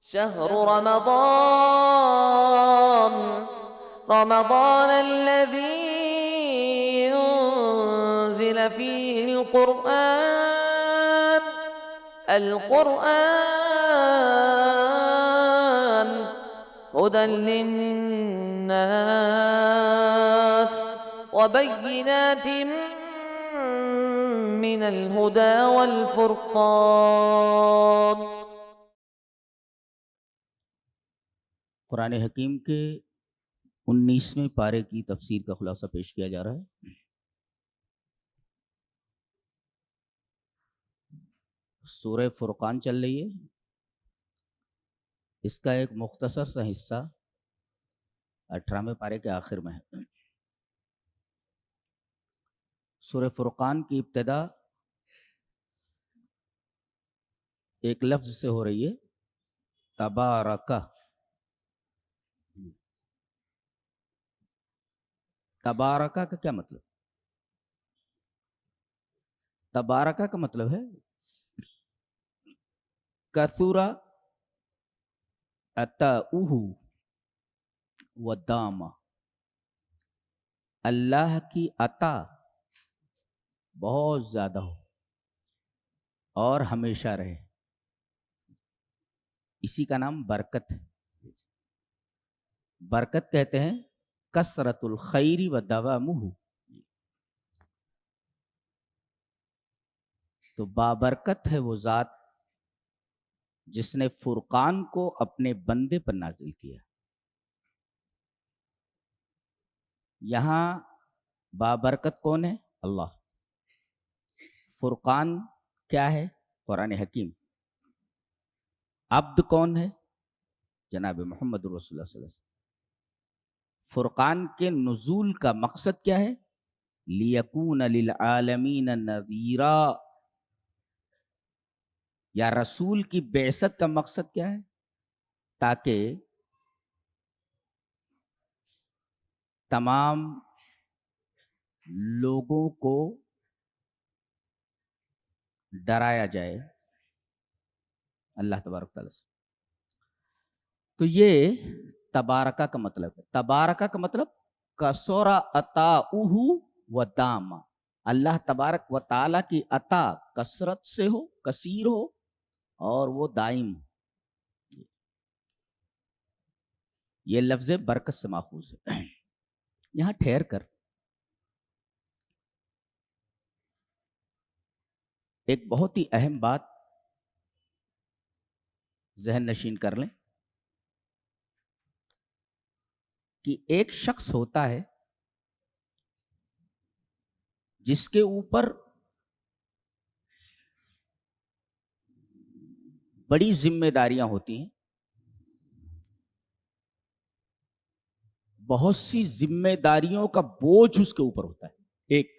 شهر رمضان الذي أنزل فيه القرآن هدى للناس وبينات من الهدى والفرقان۔ قرآن حکیم کے 19ویں پارے کی تفسیر کا خلاصہ پیش کیا جا رہا ہے۔ سورہ فرقان چل رہی ہے، اس کا ایک مختصر سا حصہ 18ویں پارے کے آخر میں ہے۔ سورہ فرقان کی ابتدا ایک لفظ سے ہو رہی ہے، تبارکہ۔ تبارکہ کا کیا مطلب؟ تبارکہ کا مطلب ہے کثر عطاؤہ ودام، اللہ کی عطا بہت زیادہ ہو اور ہمیشہ رہے، اسی کا نام برکت ہے۔ برکت کہتے ہیں کثرت الخیر ودوامہ، تو بابرکت ہے وہ ذات جس نے فرقان کو اپنے بندے پر نازل کیا۔ یہاں بابرکت کون ہے؟ اللہ۔ فرقان کیا ہے؟ قرآن حکیم۔ عبد کون ہے؟ جناب محمد رسول اللہ صلی اللہ علیہ وسلم۔ فرقان کے نزول کا مقصد کیا ہے؟ لیکون للعالمین نذیرا، یا رسول کی بعثت کا مقصد کیا ہے؟ تاکہ تمام لوگوں کو ڈرایا جائے اللہ تبارک تعالیٰ سے۔ تو یہ تبارکہ کا مطلب ہے۔ تبارکہ کا مطلب کثر عطاؤہ ودام، اللہ تبارک و تعالیٰ کی عطا کثرت سے ہو، کثیر ہو اور وہ دائم۔ یہ لفظ برکت سے ماخوذ ہے۔ یہاں ٹھہر کر ایک بہت ہی اہم بات ذہن نشین کر لیں کہ ایک شخص ہوتا ہے جس کے اوپر بڑی ذمہ داریاں ہوتی ہیں، بہت سی ذمہ داریوں کا بوجھ اس کے اوپر ہوتا ہے ایک،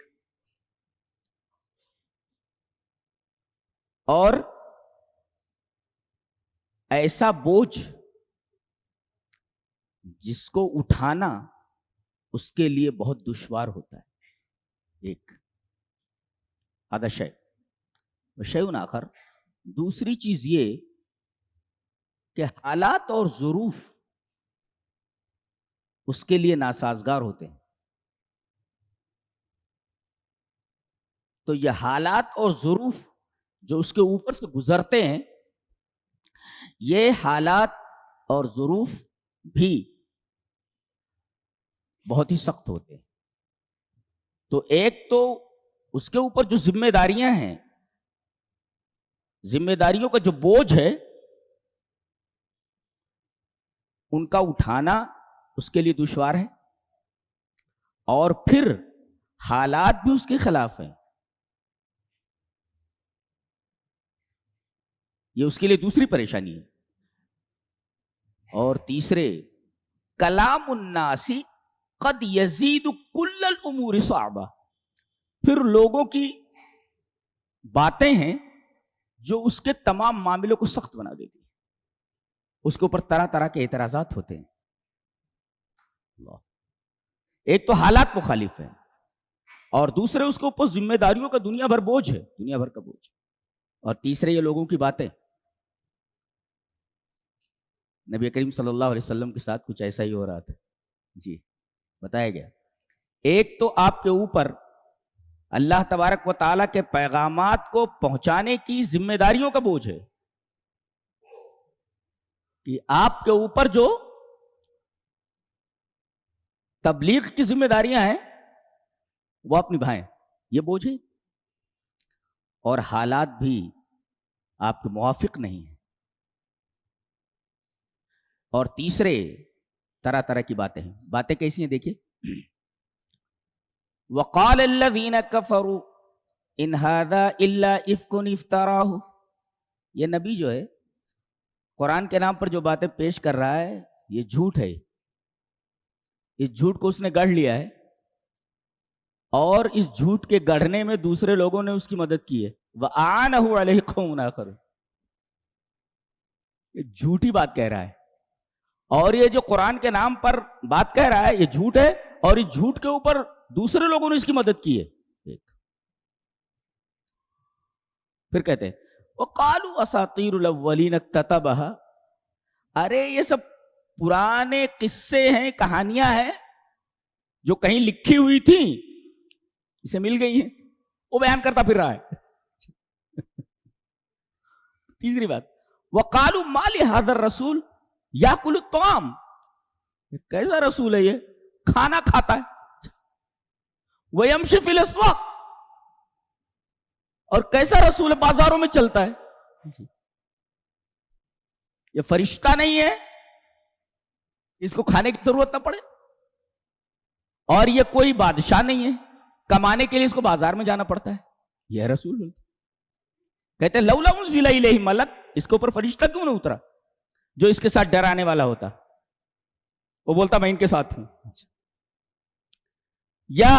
اور ایسا بوجھ جس کو اٹھانا اس کے لیے بہت دشوار ہوتا ہے ایک۔ هذا شيء وشيء آخر، دوسری چیز یہ کہ حالات اور ظروف اس کے لیے ناسازگار ہوتے ہیں۔ تو یہ حالات اور ظروف جو اس کے اوپر سے گزرتے ہیں، یہ حالات اور ظروف بھی بہت ہی سخت ہوتے ہیں۔ تو ایک تو اس کے اوپر جو ذمہ داریاں ہیں، ذمہ داریوں کا جو بوجھ ہے، ان کا اٹھانا اس کے لیے دشوار ہے، اور پھر حالات بھی اس کے خلاف ہیں، یہ اس کے لیے دوسری پریشانی ہے۔ اور تیسرے، کلام الناس قد یزید کل الامور صعبہ، پھر لوگوں کی باتیں ہیں جو اس کے تمام معاملوں کو سخت بنا دیتی ہیں، اس کے اوپر طرح طرح کے اعتراضات ہوتے ہیں۔ ایک تو حالات مخالف ہیں، اور دوسرے اس کے اوپر ذمہ داریوں کا دنیا بھر بوجھ ہے، دنیا بھر کا بوجھ، اور تیسرے یہ لوگوں کی باتیں۔ نبی کریم صلی اللہ علیہ وسلم کے ساتھ کچھ ایسا ہی ہو رہا تھا. جی بتایا گیا ایک تو آپ کے اوپر اللہ تبارک و تعالیٰ کے پیغامات کو پہنچانے کی ذمہ داریوں کا بوجھ ہے کہ آپ کے اوپر جو تبلیغ کی ذمہ داریاں ہیں وہ آپ نبھائیں، یہ بوجھ ہے. اور حالات بھی آپ کے موافق نہیں ہیں. اور تیسرے طرح طرح کی باتیں ہیں. باتیں کیسی ہیں دیکھیے. وقال الذين كفروا ان هذا الا افك افتراه. یہ نبی جو ہے قرآن کے نام پر جو باتیں پیش کر رہا ہے یہ جھوٹ ہے. اس جھوٹ کو اس نے گڑھ لیا ہے اور اس جھوٹ کے گڑھنے میں دوسرے لوگوں نے اس کی مدد کی ہے. وَأَعَانَهُ عَلَيْهِ قَوْمٌ آخَرُونَ. یہ جھوٹی بات کہہ رہا ہے اور یہ جو قرآن کے نام پر بات کہہ رہا ہے یہ جھوٹ ہے اور اس جھوٹ کے اوپر دوسرے لوگوں نے اس کی مدد کی ہے. پھر کہتے ہیں وَقَالُوا أَسَاطِيرُ الْأَوَّلِينَ اكْتَتَبَهَا. ارے یہ سب پرانے قصے ہیں، کہانیاں ہیں جو کہیں لکھی ہوئی تھیں، اسے مل گئی ہیں، وہ بیان کرتا پھر رہا ہے. تیسری بات وَقَالُوا مَا لِهَذَا الرَّسُولِ يَأْكُلُ الطَّعَامَ. کیسا رسول ہے یہ، کھانا کھاتا ہے. وَيَمْشِي فِي الْأَسْوَاقِ. اور کیسا رسول ہے، بازاروں میں چلتا ہے. یہ فرشتہ نہیں ہے اس کو کھانے کی ضرورت نہ پڑے، اور یہ کوئی بادشاہ نہیں ہے کمانے کے لیے اس کو بازار میں جانا پڑتا ہے. یہ رسول ہے. کہتے ہیں لولا انزل الیہ ملک. اس کے اوپر فرشتہ کیوں نہ اترا جو اس کے ساتھ ڈرانے والا ہوتا؟ وہ بولتا میں ان کے ساتھ ہوں. یا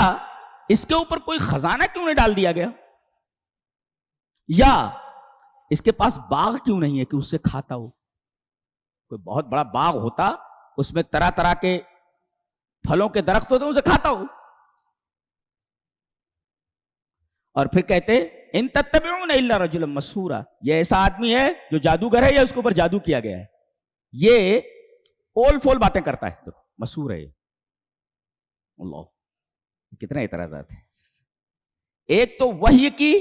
اس کے اوپر کوئی خزانہ کیوں نہیں ڈال دیا گیا؟ یا اس کے پاس باغ کیوں نہیں ہے کہ اس سے کھاتا ہو؟ کوئی بہت بڑا باغ ہوتا، اس میں طرح طرح کے پھلوں کے درخت ہوتے ہیں، اسے کھاتا ہو. اور پھر کہتے ان تتبعون الا رجلا مسحورا. یہ ایسا آدمی ہے جو جادوگر ہے یا اس کے اوپر جادو کیا گیا ہے. یہ اول فول باتیں کرتا ہے، مسحور ہے. اللہ کتنا اعتراضات ہیں. ایک تو وحی کی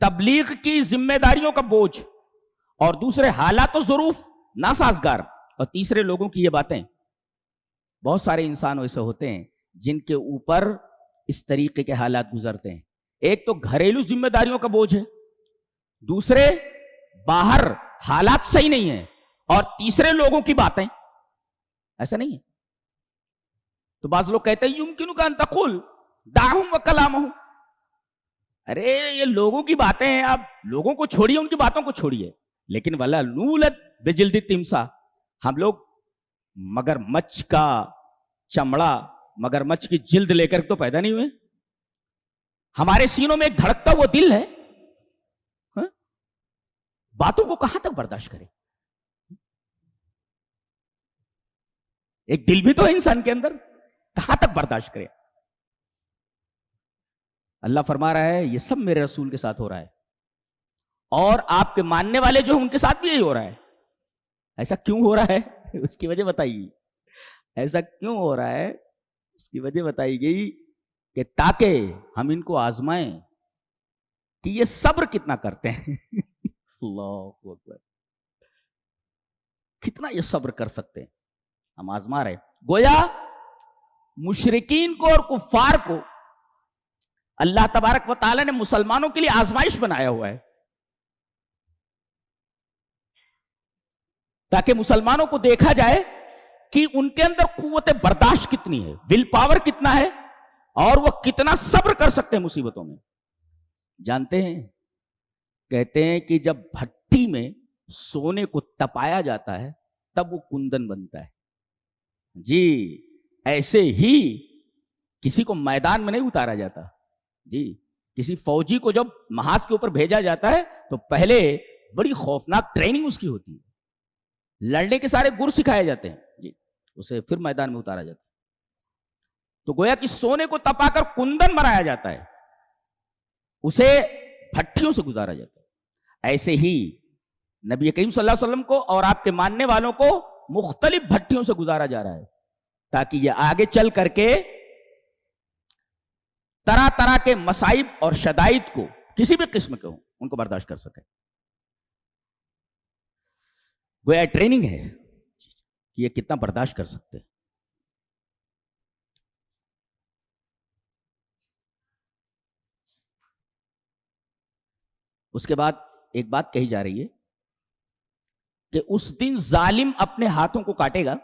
تبلیغ کی ذمہ داریوں کا بوجھ، اور دوسرے حالات و ظروف ناسازگار، اور تیسرے لوگوں کی یہ باتیں. بہت سارے انسان ایسے ہوتے ہیں جن کے اوپر اس طریقے کے حالات گزرتے ہیں. ایک تو گھریلو ذمہ داریوں کا بوجھ ہے، دوسرے باہر حالات صحیح نہیں ہیں، اور تیسرے لوگوں کی باتیں. ایسا نہیں ہے. تو بعض لوگ کہتے ہیں یمکنک ان تقول دعہم وکلامہم. ارے یہ لوگوں کی باتیں ہیں، آپ لوگوں کو چھوڑیے، ان کی باتوں کو چھوڑیے. لیکن ولا نولد بجلد التمسا. ہم لوگ مگر مچھ کا چمڑا، مگر مچھ کی جلد لے کر تو پیدا نہیں ہوئے. ہمارے سینوں میں ایک دھڑکتا وہ دل ہے. باتوں کو کہاں تک برداشت کرے؟ ایک دل بھی تو ہے انسان کے اندر، کہاں تک برداشت کرے؟ اللہ فرما رہا ہے یہ سب میرے رسول کے ساتھ ہو رہا ہے، اور آپ کے ماننے والے جو ہیں ان کے ساتھ بھی یہی ہو رہا ہے. ایسا کیوں ہو رہا ہے اس کی وجہ بتائیے. ایسا کیوں ہو رہا ہے اس کی وجہ بتائی گئی کہ تاکہ ہم ان کو آزمائیں کہ یہ صبر کتنا کرتے ہیں. اللہ اکبر، کتنا یہ صبر کر سکتے ہیں. ہم آزما رہے. گویا مشرکین کو اور کفار کو اللہ تبارک و تعالی نے مسلمانوں کے لیے آزمائش بنایا ہوا ہے، تاکہ مسلمانوں کو دیکھا جائے کہ ان کے اندر قوت برداشت کتنی ہے، ول پاور کتنا ہے، اور وہ کتنا صبر کر سکتے ہیں مصیبتوں میں. جانتے ہیں کہتے ہیں کہ جب بھٹی میں سونے کو تپایا جاتا ہے تب وہ کندن بنتا ہے. جی ایسے ہی کسی کو میدان میں نہیں اتارا جاتا. جی کسی فوجی کو جب محاذ کے اوپر بھیجا جاتا ہے تو پہلے بڑی خوفناک ٹریننگ اس کی ہوتی ہے، لڑنے کے سارے گر سکھائے جاتے ہیں. جی اسے پھر میدان میں اتارا جاتا ہے. تو گویا کہ سونے کو تپا کر کندن بنایا جاتا ہے، اسے بھٹیوں سے گزارا جاتا ہے. ایسے ہی نبی کریم صلی اللہ علیہ وسلم کو اور آپ کے ماننے والوں کو مختلف بھٹیوں سے گزارا جا رہا ہے تاکہ یہ آگے چل کر کے طرح طرح کے مصائب اور شدائد کو کسی بھی قسم کے ہوں ان کو برداشت کر سکے. گویا ٹریننگ ہے کہ یہ کتنا برداشت کر سکتے. اس کے بعد ایک بات کہی جا رہی ہے کہ اس دن ظالم اپنے ہاتھوں کو کاٹے گا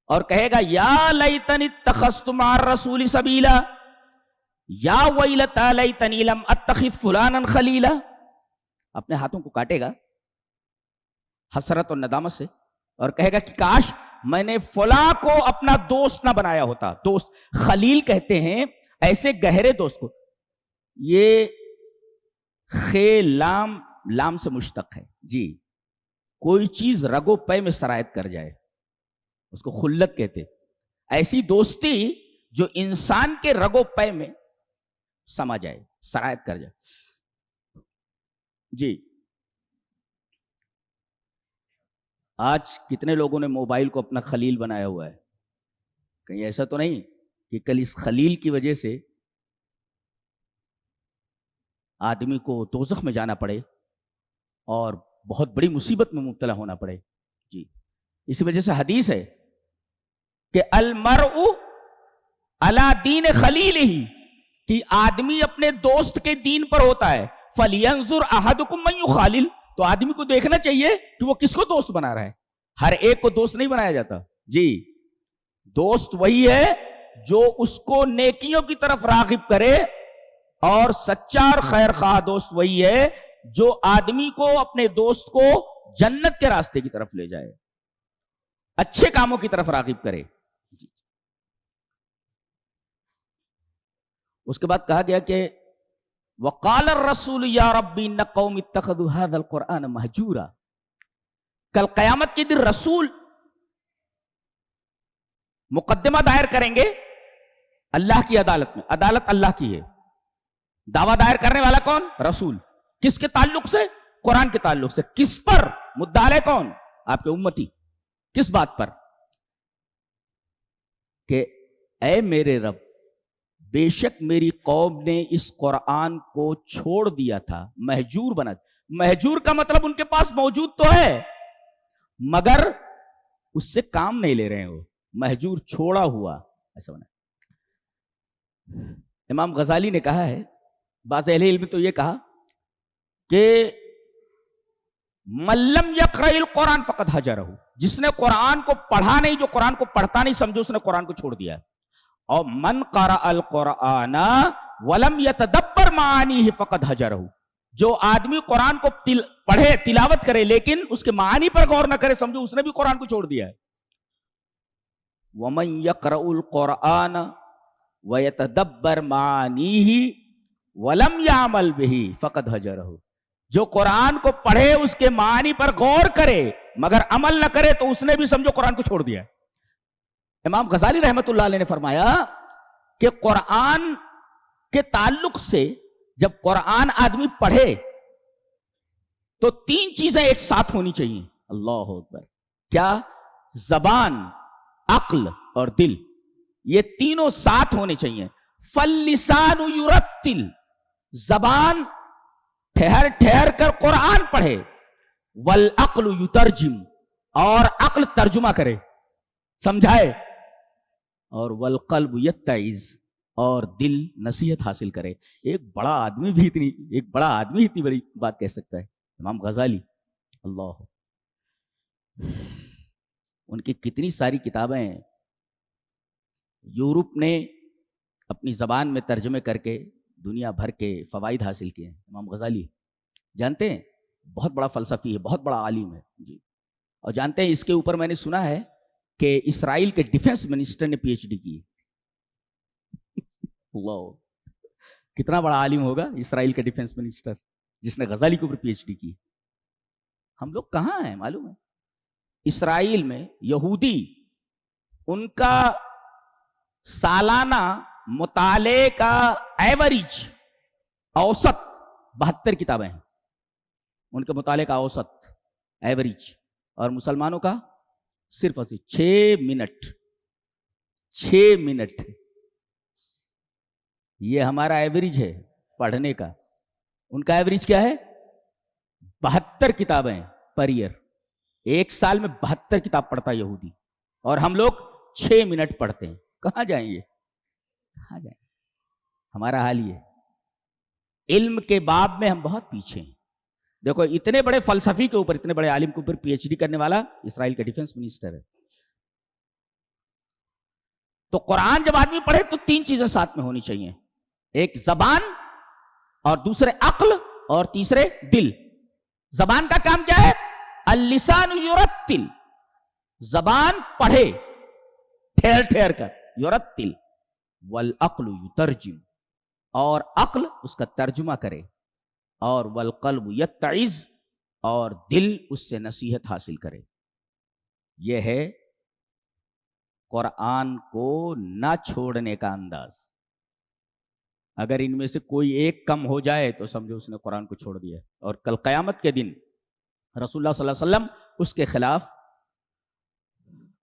اور کہے گا یا لیتنی اتخذت مع الرسول سبیلا یا ویلتا لیتنی لم اتخذ فلانا خلیلا. اپنے ہاتھوں کو کاٹے گا حسرت اور ندامت سے اور کہے گا کہ کاش میں نے فلاں کو اپنا دوست نہ بنایا ہوتا. دوست خلیل کہتے ہیں ایسے گہرے دوست کو. یہ خے لام لام سے مشتق ہے جی. کوئی چیز رگو پے میں سرایت کر جائے اس کو خلت کہتے. ایسی دوستی جو انسان کے رگو پے میں سما جائے, سرایت کر جائے جی. آج کتنے لوگوں نے موبائل کو اپنا خلیل بنایا ہوا ہے؟ کہیں ایسا تو نہیں کہ کل اس خلیل کی وجہ سے آدمی کو دوزخ میں جانا پڑے اور بہت بڑی مصیبت میں مبتلا ہونا پڑے جی. اسی وجہ سے حدیث ہے کہ المرء علی دین خلیلہ, کہ آدمی اپنے دوست کے دین پر ہوتا ہے. فلینظر احدکم من یخالل, تو آدمی کو دیکھنا چاہیے کہ وہ کس کو دوست بنا رہا ہے. ہر ایک کو دوست نہیں بنایا جاتا جی. دوست وہی ہے جو اس کو نیکیوں کی طرف راغب کرے, اور سچا اور خیر خواہ دوست وہی ہے جو آدمی کو, اپنے دوست کو جنت کے راستے کی طرف لے جائے, اچھے کاموں کی طرف راغب کرے. اس کے بعد کہا گیا کہ وقال الرسول یا ربی ان قوم اتخذوا هذا القرآن مہجورا. کل قیامت کے دن رسول مقدمہ دائر کریں گے اللہ کی عدالت میں. عدالت اللہ کی ہے. دعویٰ دائر کرنے والا کون؟ رسول. کس کے تعلق سے؟ قرآن کے تعلق سے. کس پر؟ مدعا علیہ کون؟ آپ کے امتی. کس بات پر؟ کہ اے میرے رب, بے شک میری قوم نے اس قرآن کو چھوڑ دیا تھا, مہجور بنا. مہجور کا مطلب ان کے پاس موجود تو ہے مگر اس سے کام نہیں لے رہے ہیں, وہ مہجور چھوڑا ہوا ایسا بنا. امام غزالی نے کہا ہے, بعض اہل علم تو یہ کہا کہ من لم یقرأ القرآن فقد حجرہ, جس نے قرآن کو پڑھا نہیں, جو قرآن کو پڑھتا نہیں سمجھو اس نے قرآن کو چھوڑ دیا. اور من قرأ القرآن ولم یتدبر معانیہ فقد حجرہ, جو آدمی قرآن کو پڑھے تلاوت کرے لیکن اس کے معانی پر غور نہ کرے سمجھو اس نے بھی قرآن کو چھوڑ دیا ہے. ومن یقرأ القرآن ویتدبر معانیہ ولم یعمل بہ فقد حجرہ, جو قرآن کو پڑھے اس کے معنی پر غور کرے مگر عمل نہ کرے تو اس نے بھی سمجھو قرآن کو چھوڑ دیا. امام غزالی رحمت اللہ علیہ نے فرمایا کہ قرآن کے تعلق سے جب قرآن آدمی پڑھے تو تین چیزیں ایک ساتھ ہونی چاہیے. اللہ اکبر. کیا؟ زبان, عقل اور دل, یہ تینوں ساتھ ہونے چاہیے. فاللسان یرتل, زبان ٹھہر ٹھہر کر قرآن پڑھے. والعقل یترجم, اور عقل ترجمہ کرے, سمجھائے. اور والقلب یتعظ, اور دل نصیحت حاصل کرے. ایک بڑا آدمی بھی اتنی بڑی بات کہہ سکتا ہے. امام غزالی, اللہ, ان کی کتنی ساری کتابیں ہیں یورپ نے اپنی زبان میں ترجمے کر کے دنیا بھر کے فوائد حاصل کیے ہیں. امام غزالی جانتے ہیں بہت بڑا فلسفی ہے, بہت بڑا عالم ہے جی. اور جانتے ہیں اس کے اوپر میں نے سنا ہے کہ اسرائیل کے ڈیفنس منسٹر نے پی ایچ ڈی کی. اللہ, کتنا بڑا عالم ہوگا اسرائیل کے ڈیفنس منسٹر جس نے غزالی کے اوپر پی ایچ ڈی کی. ہم لوگ کہاں ہیں معلوم ہے؟ اسرائیل میں یہودی, ان کا سالانہ مطالعے کا ایوریج اوسط 72 کتابیں ہیں, ان کے مطالعے کا اوسط ایوریج, اور مسلمانوں کا صرف اور صرف 6 منٹ. 6 منٹ یہ ہمارا ایوریج ہے پڑھنے کا. ان کا ایوریج کیا ہے؟ 72 کتابیں پر ایئر. ایک سال میں 72 کتاب پڑھتا یہودی, اور ہم لوگ 6 منٹ پڑھتے ہیں. کہاں جائیں گے؟ کہاں جائیں؟ ہمارا حال یہ. علم کے باب میں ہم بہت پیچھے ہیں. دیکھو اتنے بڑے فلسفی کے اوپر, اتنے بڑے عالم کے اوپر پی ایچ ڈی کرنے والا اسرائیل کا ڈیفنس منسٹر ہے. تو قرآن جب آدمی پڑھے تو 3 چیزیں ساتھ میں ہونی چاہیے. ایک زبان, اور دوسرے عقل, اور تیسرے دل. زبان کا کام کیا ہے؟ اللسان یرتل, زبان پڑھے ٹھہر ٹھہر کر, یرتل. والعقل یترجم, اور عقل اس کا ترجمہ کرے. اور والقلب یتعظ, اور دل اس سے نصیحت حاصل کرے. یہ ہے قرآن کو نہ چھوڑنے کا انداز. اگر ان میں سے کوئی ایک کم ہو جائے تو سمجھو اس نے قرآن کو چھوڑ دیا. اور کل قیامت کے دن رسول اللہ صلی اللہ علیہ وسلم اس کے خلاف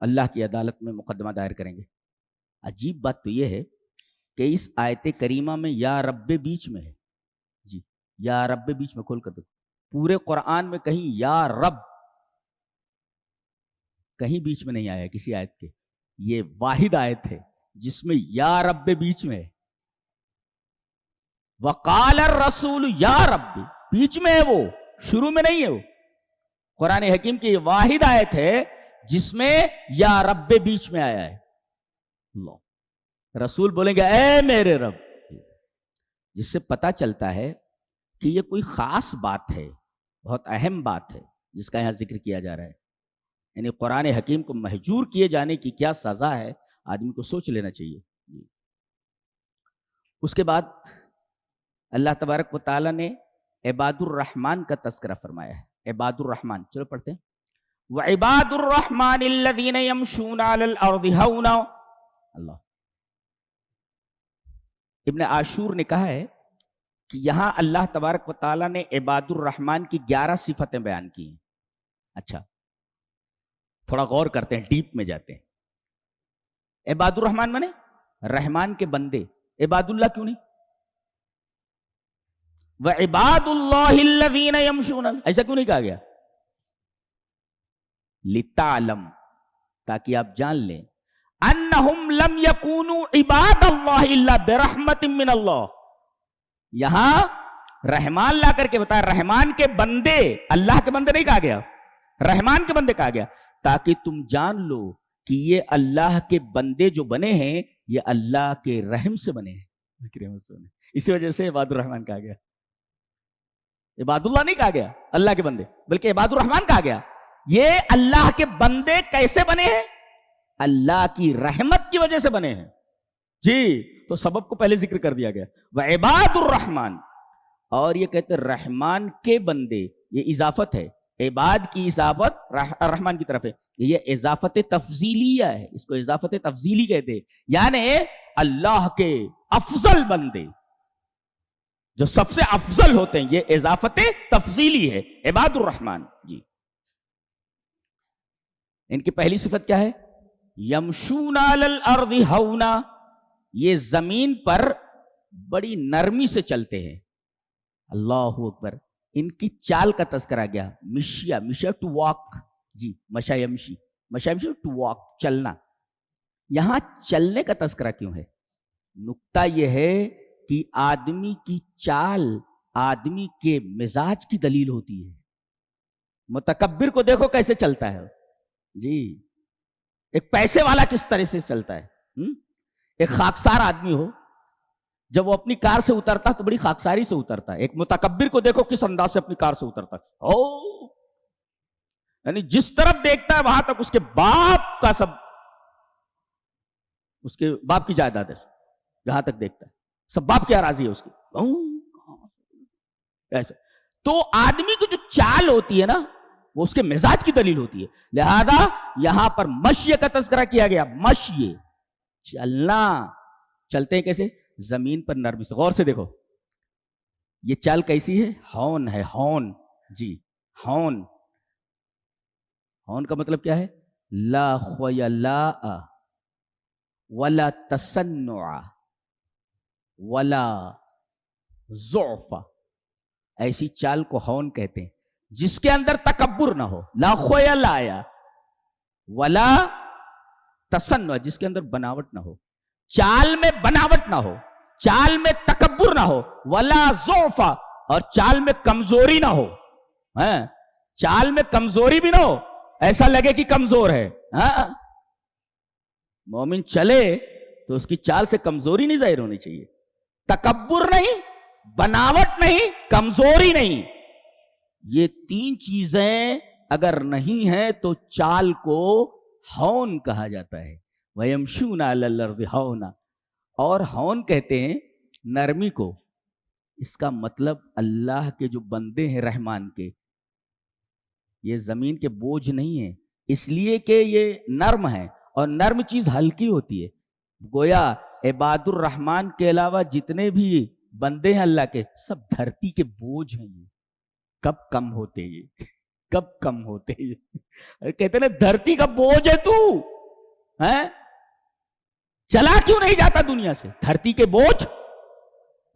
اللہ کی عدالت میں مقدمہ دائر کریں گے. عجیب بات تو یہ ہے کہ اس آیت کریمہ میں یا رب بیچ میں ہے. جی, یا رب بیچ میں, کھول کر دو. پورے قرآن میں کہیں یا رب کہیں بیچ میں نہیں آیا کسی آیت کے. یہ واحد آیت ہے جس میں یا رب بیچ میں ہے. وقال الرسول یا رب, بیچ میں ہے, وہ شروع میں نہیں ہے. وہ قرآن حکیم کی واحد آیت ہے جس میں یا رب بیچ میں آیا ہے. اللہ, رسول بولیں گے اے میرے رب, جس سے پتا چلتا ہے کہ یہ کوئی خاص بات ہے, بہت اہم بات ہے جس کا یہاں ذکر کیا جا رہا ہے. یعنی قرآن حکیم کو مہجور کیے جانے کی کیا سزا ہے, آدمی کو سوچ لینا چاہیے. اس کے بعد اللہ تبارک و تعالیٰ نے عباد الرحمن کا تذکرہ فرمایا ہے. عباد الرحمن, چلو پڑھتے ہیں. وعباد الرحمن الذین یمشون علی الارض ہونا. اللہ, ابن عاشور نے کہا ہے کہ یہاں اللہ تبارک و تعالیٰ نے عباد الرحمن کی 11 صفتیں بیان کی ہیں. اچھا, تھوڑا غور کرتے ہیں, ڈیپ میں جاتے ہیں. عباد الرحمن مانے رحمان کے بندے. عباد اللہ کیوں نہیں؟ وعباد اللہ الذین یمشون, ایسا کیوں نہیں کہا گیا؟ لتعلم, تاکہ آپ جان لیں, انہم لم یکونوا عباد اللہ الا برحمت من اللہ. یہاں رحمان لا کر کے بتایا, رحمان کے بندے, اللہ کے بندے نہیں کہا گیا, رحمان کے بندے کہا گیا, تاکہ تم جان لو کہ یہ اللہ کے بندے جو بنے ہیں یہ اللہ کے رحم سے بنے ہیں. اسی وجہ سے عباد الرحمن کہا گیا. عباد اللہ نہیں کہا گیا اللہ کے بندے, بلکہ عباد الرحمن کہا گیا. یہ اللہ کے بندے کیسے بنے ہیں؟ اللہ کی رحمت کی وجہ سے بنے ہیں. جی, تو سبب کو پہلے ذکر کر دیا گیا. وعباد الرحمن, اور یہ کہتے ہیں رحمان کے بندے, یہ اضافت ہے. عباد کی اضافت رحمان کی طرف ہے, یہ اضافت تفضیلیہ ہے, اس کو اضافت تفضیلی کہتے ہیں. یعنی اللہ کے افضل بندے جو سب سے افضل ہوتے ہیں, یہ اضافت تفضیلی ہے. عباد الرحمن. جی, ان کی پہلی صفت کیا ہے؟ یمشون علی الارض ہونا, یہ زمین پر بڑی نرمی سے چلتے ہیں. اللہ اکبر. ان کی چال کا تذکرہ گیا. مشیا, مشیا ٹو واک. جی, مشا یمشی, مشا یمشی ٹو واک, چلنا. یہاں چلنے کا تذکرہ کیوں ہے؟ نکتہ یہ ہے کہ آدمی کی چال آدمی کے مزاج کی دلیل ہوتی ہے. متکبر کو دیکھو کیسے چلتا ہے. جی, ایک پیسے والا کس طرح سے چلتا ہے. ایک خاکسار آدمی ہو, جب وہ اپنی کار سے اترتا تو بڑی خاکساری سے اترتا ہے. ایک متکبر کو دیکھو کس انداز سے اپنی کار سے اترتا ہے. یعنی جس طرف دیکھتا ہے وہاں تک اس کے باپ کا سب, اس کے باپ کی جائیداد ہے, جہاں تک دیکھتا ہے سب باپ کی اراضی ہے اس کی. ایسا تو آدمی کی جو چال ہوتی ہے نا, وہ اس کے مزاج کی دلیل ہوتی ہے. لہذا یہاں پر مشی کا تذکرہ کیا گیا. مشی, چلنا. چلتے ہیں کیسے؟ زمین پر نرمی سے. غور سے دیکھو, یہ چال کیسی ہے؟ ہون ہے, ہون. جی, ہون. ہون کا مطلب کیا ہے؟ لا خیلاء ولا تصنع ولا ضعف، ایسی چال کو ہون کہتے ہیں جس کے اندر تکبر نہ ہو. لا خیلاء ولا تصنع، جس کے اندر بناوٹ نہ ہو، چال میں بناوٹ نہ ہو، چال میں تکبر نہ ہو. ولا ضعف، اور چال میں کمزوری نہ ہو. چال میں کمزوری بھی نہ ہو، ایسا لگے کہ کمزور ہے. مومن چلے تو اس کی چال سے کمزوری نہیں ظاہر ہونی چاہیے. تکبر نہیں، بناوٹ نہیں، کمزوری نہیں. یہ تین چیزیں اگر نہیں ہیں تو چال کو ہون کہا جاتا ہے. وَيَمْشُونَ عَلَى الْأَرْضِ هَوْنًا، اور ہون کہتے ہیں نرمی کو. اس کا مطلب اللہ کے جو بندے ہیں رحمان کے، یہ زمین کے بوجھ نہیں ہیں، اس لیے کہ یہ نرم ہے، اور نرم چیز ہلکی ہوتی ہے. گویا عباد الرحمان کے علاوہ جتنے بھی بندے ہیں اللہ کے، سب دھرتی کے بوجھ ہیں. یہ کب کم ہوتے، یہ کب کم ہوتے. کہتے ہیں دھرتی کا بوجھ ہے تو، چلا کیوں نہیں جاتا دنیا سے؟ دھرتی کے بوجھ.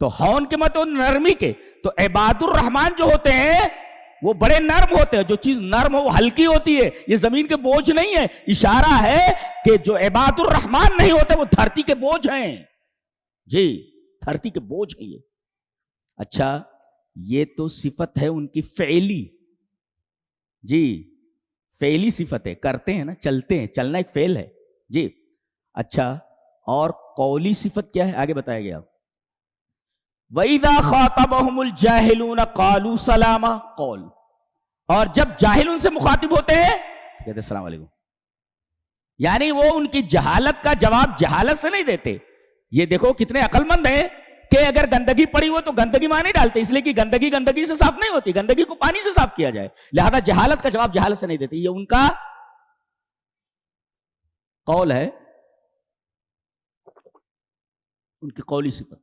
تو ہون کے مطلب نرمی کے. تو عباد الرحمان جو ہوتے ہیں وہ بڑے نرم ہوتے ہیں. جو چیز نرم ہو وہ ہلکی ہوتی ہے. یہ زمین کے بوجھ نہیں ہے. اشارہ ہے کہ جو عباد الرحمان نہیں ہوتے وہ دھرتی کے بوجھ ہیں. جی دھرتی کے بوجھ ہیں یہ. اچھا یہ تو صفت ہے ان کی فعلی. جی فعلی صفت ہے، کرتے ہیں نا، چلتے ہیں. چلنا ایک فعل ہے. جی اچھا اور قولی صفت کیا ہے؟ آگے بتایا گیا. وَإِذَا خَاطَبَهُمُ الْجَاهِلُونَ قَالُوا سَلَامًا، قول. اور جب جاہل ان سے مخاطب ہوتے ہیں کہتے ہیں السلام علیکم. یعنی وہ ان کی جہالت کا جواب جہالت سے نہیں دیتے. یہ دیکھو کتنے عقل مند ہیں کہ اگر گندگی پڑی ہو تو گندگی وہاں نہیں ڈالتے، اس لیے کہ گندگی گندگی سے صاف نہیں ہوتی، گندگی کو پانی سے صاف کیا جائے. لہذا جہالت کا جواب جہالت سے نہیں دیتے. یہ ان کا قول ہے، ان کی قولی صفت.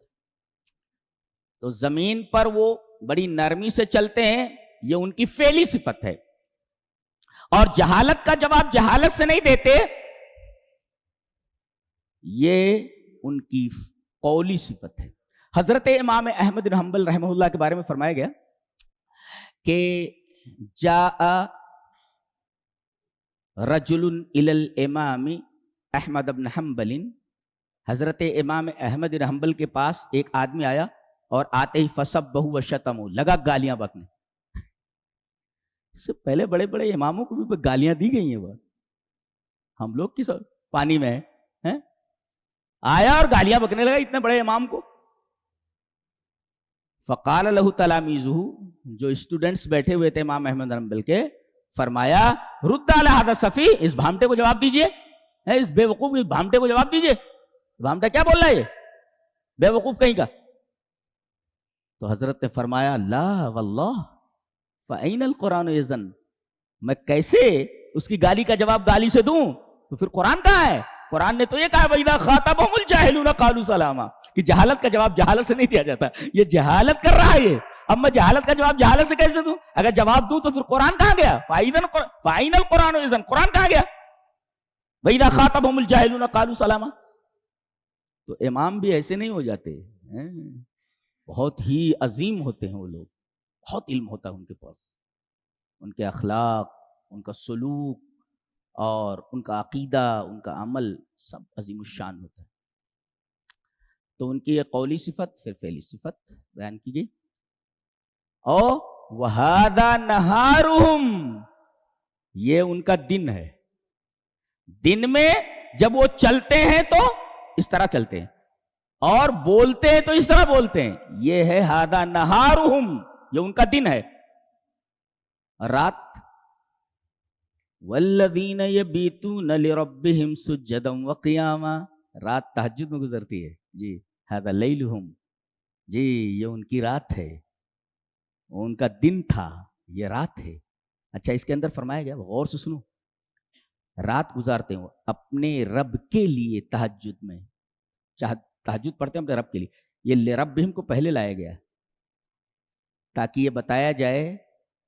تو زمین پر وہ بڑی نرمی سے چلتے ہیں، یہ ان کی فعلی صفت ہے. اور جہالت کا جواب جہالت سے نہیں دیتے، یہ ان کی قولی صفت ہے. حضرت امام احمد بن حنبل رحمہ اللہ کے بارے میں فرمایا گیا کہ جاء رجل الی الامام احمد بن حنبل، حضرت امام احمد بن حنبل کے پاس ایک آدمی آیا اور آتے ہی فسبہ وشتمہ، لگا گالیاں بکنے. اس سے پہلے بڑے بڑے اماموں کو بھی گالیاں دی گئی ہیں. وہ ہم لوگ کس پانی میں ہیں؟ آیا اور گالیاں بکنے لگا اتنے بڑے امام کو. فقال له تلاميذه، جو اسٹوڈنٹس بیٹھے ہوئے تھے امام احمد بن حنبل کے، فرمایا رد علی هذا السفیہ، اس بھامٹے کو جواب دیجئے، اس بے وقوف بھامٹے کو جواب دیجئے. بھامٹا کیا بول رہا ہے؟ یہ بے وقوف کہیں کا. تو حضرت نے فرمایا لا واللہ فأین القرآن یزن، میں کیسے اس کی گالی کا جواب گالی سے دوں؟ تو پھر قرآن کہاں ہے؟ قرآن نے تو یہ کہا وَإِذَا خَاطَبَهُمُ الْجَاهِلُونَ قَالُوا سَلَامًا، کہ جہالت کا جواب جہالت سے نہیں دیا جاتا. یہ جہالت کر رہا ہے یہ، اب میں جہالت کا جواب جہالت سے کیسے دوں؟ اگر جواب دوں تو پھر قرآن کہاں گیا؟ فَأَيْنَ الْقُرْآنُ إِذًا، قرآن کہاں گیا؟ وَإِذَا خَاطَبَهُمُ الْجَاهِلُونَ قَالُوا سَلَامًا. تو امام بھی ایسے نہیں ہو جاتے، بہت ہی عظیم ہوتے ہیں وہ لوگ، بہت علم ہوتا ہے ان کے پاس. ان کے اخلاق، ان کا سلوک اور ان کا عقیدہ، ان کا عمل سب عظیم الشان ہوتا ہے. تو ان کی یہ قولی صفت، پھر فعلی صفت بیان کی گئی. او وَهَذَا نَهَارُهُمْ، یہ ان کا دن ہے. دن میں جب وہ چلتے ہیں تو اس طرح چلتے ہیں، اور بولتے ہیں تو اس طرح بولتے ہیں. یہ ہے ہاذا نہارہم، یہ ان کا دن ہے. رات والذین یبیتون لربہم سجدا وقیاما، رات تہجد میں گزرتی ہے. جی ہاذا لیلہم، جی یہ ان کی رات ہے، ان کا دن تھا، یہ رات ہے. اچھا اس کے اندر فرمایا گیا، غور سے سنو، رات گزارتے ہیں اپنے رب کے لیے تہجد میں. تہجد پڑھتے ہیں اپنے رب کے لیے. یہ لربہم کو پہلے لایا گیا تاکہ یہ بتایا جائے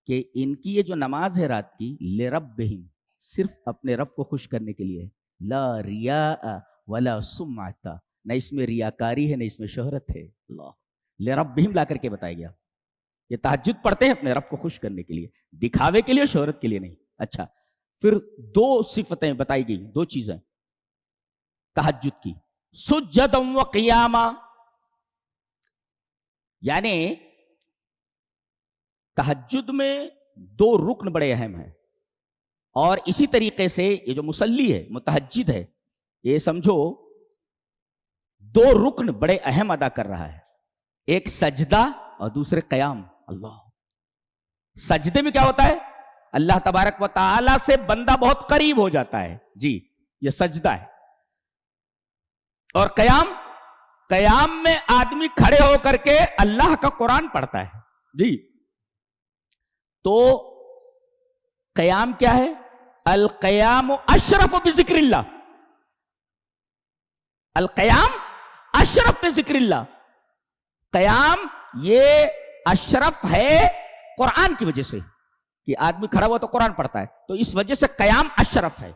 کہ ان کی یہ جو نماز ہے رات کی، لربہم، صرف اپنے رب کو خوش کرنے کے لیے. لا ریاء ولا سمعۃ، نہ اس میں ریاکاری ہے نہ اس میں شہرت ہے. اللہ لربہم لا کر کے بتایا گیا. یہ تہجد پڑھتے ہیں اپنے رب کو خوش کرنے کے لیے، دکھاوے کے لیے، شہرت کے لیے نہیں. اچھا، پھر دو صفتیں بتائی گئی، دو چیزیں تہجد کی، سجدا و قیاما. یعنی تہجد میں دو رکن بڑے اہم ہیں، اور اسی طریقے سے یہ جو مصلی ہے، متہجد ہے، یہ سمجھو دو رکن بڑے اہم ادا کر رہا ہے. ایک سجدہ اور دوسرے قیام. اللہ، سجدے میں کیا ہوتا ہے؟ اللہ تبارک و تعالی سے بندہ بہت قریب ہو جاتا ہے، جی یہ سجدہ ہے. اور قیام میں آدمی کھڑے ہو کر کے اللہ کا قرآن پڑھتا ہے. جی تو قیام کیا ہے؟ القیام اشرف بذکر اللہ. القیام اشرف بذکر اللہ. قیام یہ اشرف ہے قرآن کی وجہ سے، کہ آدمی کھڑا ہوا تو قرآن پڑھتا ہے، تو اس وجہ سے قیام اشرف ہے،